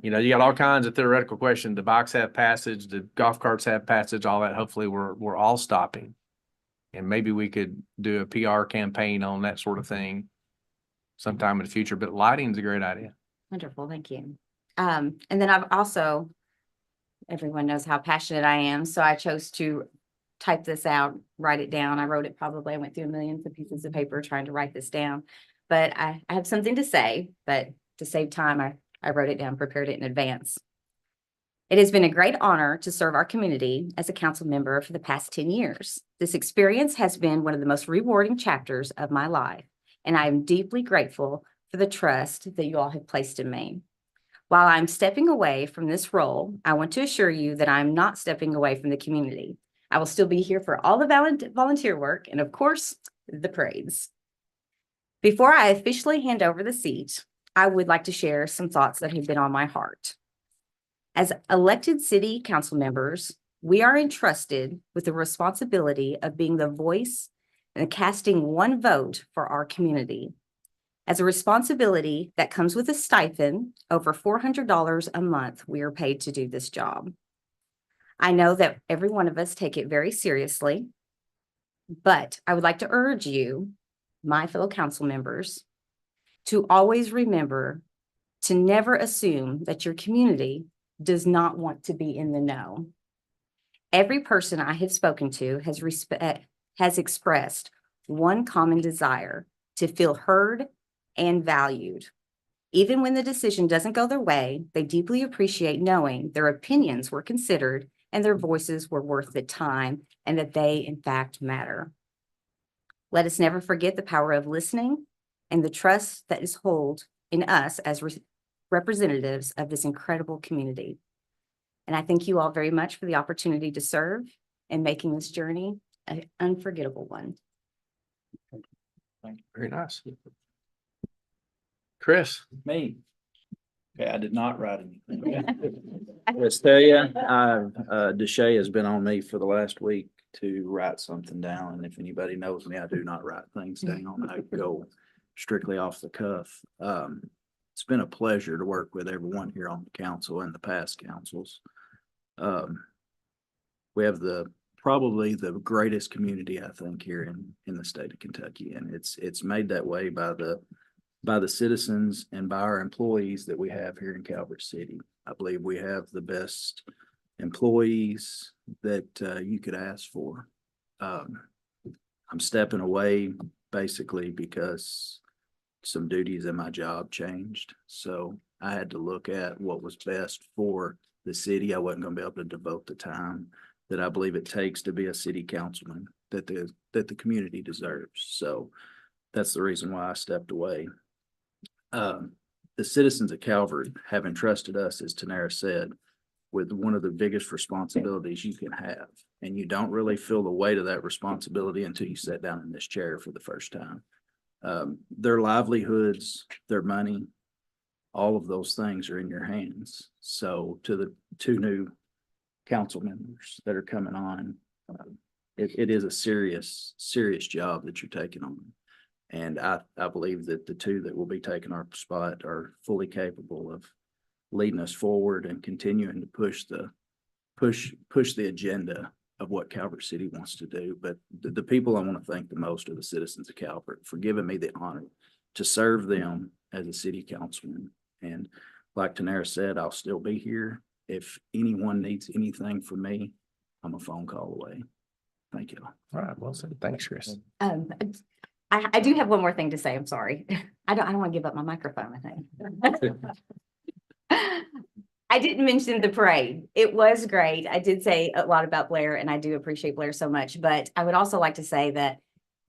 you know, you got all kinds of theoretical questions. The bikes have passage, the golf carts have passage, all that. Hopefully we're all stopping. And maybe we could do a PR campaign on that sort of thing sometime in the future, but lighting is a great idea. Wonderful, thank you. And then I've also, everyone knows how passionate I am, so I chose to type this out, write it down. I wrote it probably, I went through millions of pieces of paper trying to write this down. But I have something to say, but to save time, I wrote it down, prepared it in advance. It has been a great honor to serve our community as a council member for the past 10 years. This experience has been one of the most rewarding chapters of my life, and I am deeply grateful for the trust that you all have placed in me. While I'm stepping away from this role, I want to assure you that I'm not stepping away from the community. I will still be here for all the volunteer work and, of course, the parades. Before I officially hand over the seat, I would like to share some thoughts that have been on my heart. As elected city council members, we are entrusted with the responsibility of being the voice and casting one vote for our community. As a responsibility that comes with a stipend, over $400 a month, we are paid to do this job. I know that every one of us take it very seriously, but I would like to urge you, my fellow council members, to always remember to never assume that your community does not want to be in the know. Every person I have spoken to has expressed one common desire: to feel heard and valued. Even when the decision doesn't go their way, they deeply appreciate knowing their opinions were considered and their voices were worth the time and that they in fact matter. Let us never forget the power of listening and the trust that is held in us as representatives of this incredible community. And I thank you all very much for the opportunity to serve and making this journey an unforgettable one. Very nice. Chris. Me. Okay, I did not write anything. Let's tell you, Deshay has been on me for the last week to write something down. And if anybody knows me, I do not write things down. I go strictly off the cuff. It's been a pleasure to work with everyone here on the council and the past councils. We have probably the greatest community, I think, here in the state of Kentucky. And it's made that way by the citizens and by our employees that we have here in Calvert City. I believe we have the best employees that you could ask for. I'm stepping away basically because some duties in my job changed. So I had to look at what was best for the city. I wasn't gonna be able to devote the time that I believe it takes to be a city councilman that the community deserves. So that's the reason why I stepped away. The citizens of Calvert have entrusted us, as Tanara said, with one of the biggest responsibilities you can have. And you don't really feel the weight of that responsibility until you sit down in this chair for the first time. Their livelihoods, their money, all of those things are in your hands. So to the two new council members that are coming on, it is a serious job that you're taking on. And I believe that the two that will be taking our spot are fully capable of leading us forward and continuing to push the agenda of what Calvert City wants to do. But the people I want to thank the most are the citizens of Calvert for giving me the honor to serve them as a city councilman. And like Tanara said, I'll still be here. If anyone needs anything from me, I'm a phone call away. Thank you. All right, well said. Thanks, Chris. I do have one more thing to say. I'm sorry. I don't want to give up my microphone, I think. I didn't mention the parade. It was great. I did say a lot about Blair, and I do appreciate Blair so much, but I would also like to say that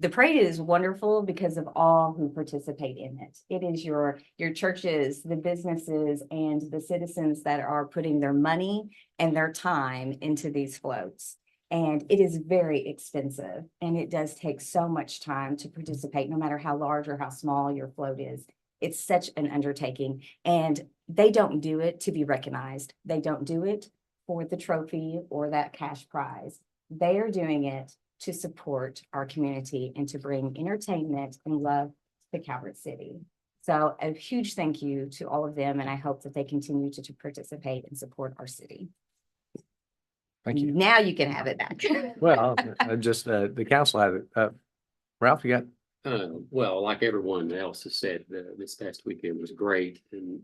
the parade is wonderful because of all who participate in it. It is your churches, the businesses, and the citizens that are putting their money and their time into these floats. And it is very expensive, and it does take so much time to participate, no matter how large or how small your float is. It's such an undertaking, and they don't do it to be recognized. They don't do it for the trophy or that cash prize. They are doing it to support our community and to bring entertainment and love to Calvert City. So a huge thank you to all of them, and I hope that they continue to participate and support our city. Thank you. Now you can have it back. Well, the council had it. Ralph, you got? Well, like everyone else has said, this past weekend was great, and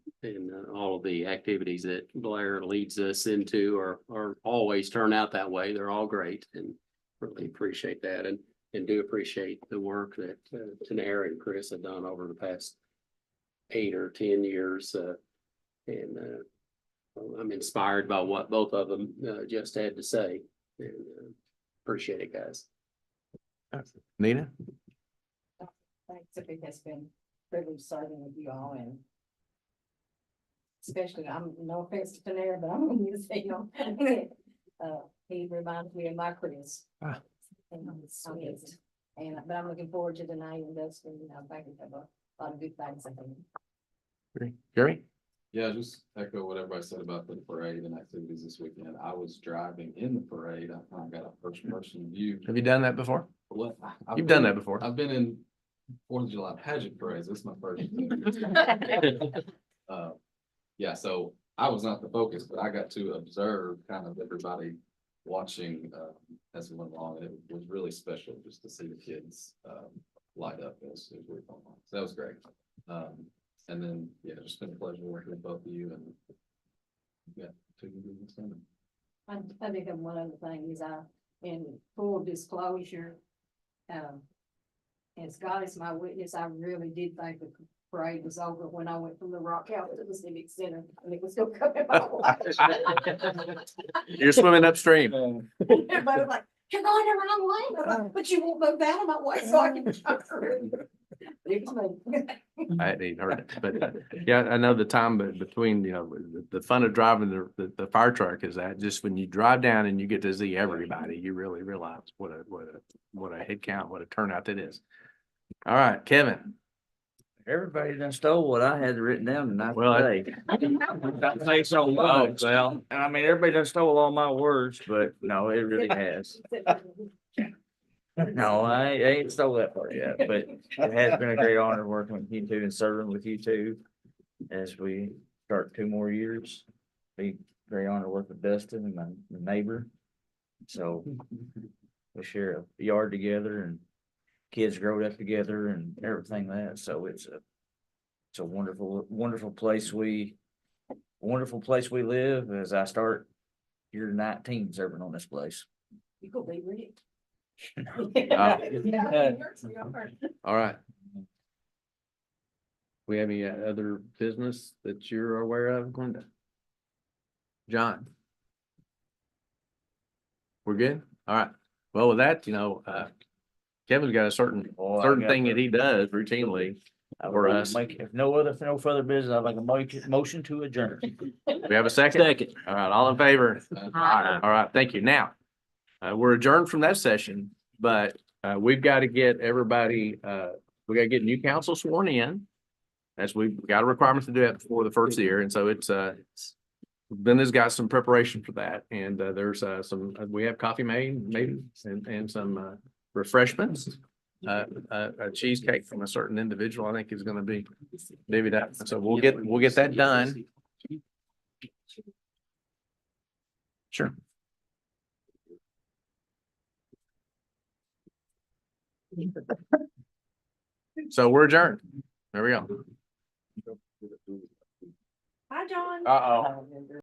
all of the activities that Blair leads us into are always turn out that way. They're all great, and really appreciate that, and do appreciate the work that Tanara and Chris have done over the past 8 or 10 years, and I'm inspired by what both of them just had to say, and appreciate it, guys. Nina? Thanks, it has been privileged serving with you all, and especially, I'm no offense to Panera, but I'm gonna use it, he reminds me of my Chris. Ah. But I'm looking forward to the night and that's, I think we have a lot of good things. I think. Gary? Yeah, just echo what everybody said about the parade and activities this weekend. I was driving in the parade. I kind of got a first person view. Have you done that before? What? You've done that before. I've been in 4th of July pageant parades. This is my first. Yeah, so I was not the focus, but I got to observe kind of everybody watching as we went along. And it was really special just to see the kids light up as we were going along. So that was great. And then, yeah, just been a pleasure working with both of you, and yeah, 2 good things coming. I think one other thing is in full disclosure, as God is my witness, I really did think the parade was over when I went from the Rock House to the Civic Center, and it was still coming my way. You're swimming upstream. Everybody was like, "You're going the wrong way," I'm like, "But you won't move out of my way so I can jump through." It was me. I hadn't even heard it, but yeah, I know the time between, the fun of driving the fire truck is that just when you drive down and you get to see everybody, you really realize what a head count, what a turnout that is. All right, Kevin. Everybody done stole what I had written down tonight. Well, Don't say so much. Well, I mean, everybody done stole all my words, but no, it really has. No, I ain't stole that part yet, but it has been a great honor working with you two and serving with you two as we start 2 more years. Be very honored to work with Dustin and my neighbor. So we share a yard together and kids growed up together and everything that. So it's a wonderful place we live as I start year 19 serving on this place. You could be rich. All right. We have any other business that you're aware of, Glenda? John? We're good? All right. Well, with that, Kevin's got a certain thing that he does routinely. For us. If no further business, I'd like a motion to adjourn. We have a second? Second. All right, all in favor? Aye. All right, thank you. Now, we're adjourned from that session, but we've got to get everybody, we got to get new council sworn in. As we've got a requirement to do that before the first year, and so it's Linda's got some preparation for that, and there's we have coffee made maybe and some refreshments. A cheesecake from a certain individual, I think is gonna be maybe that, so we'll get that done. Sure. So we're adjourned. There we go. Hi, John. Uh-oh.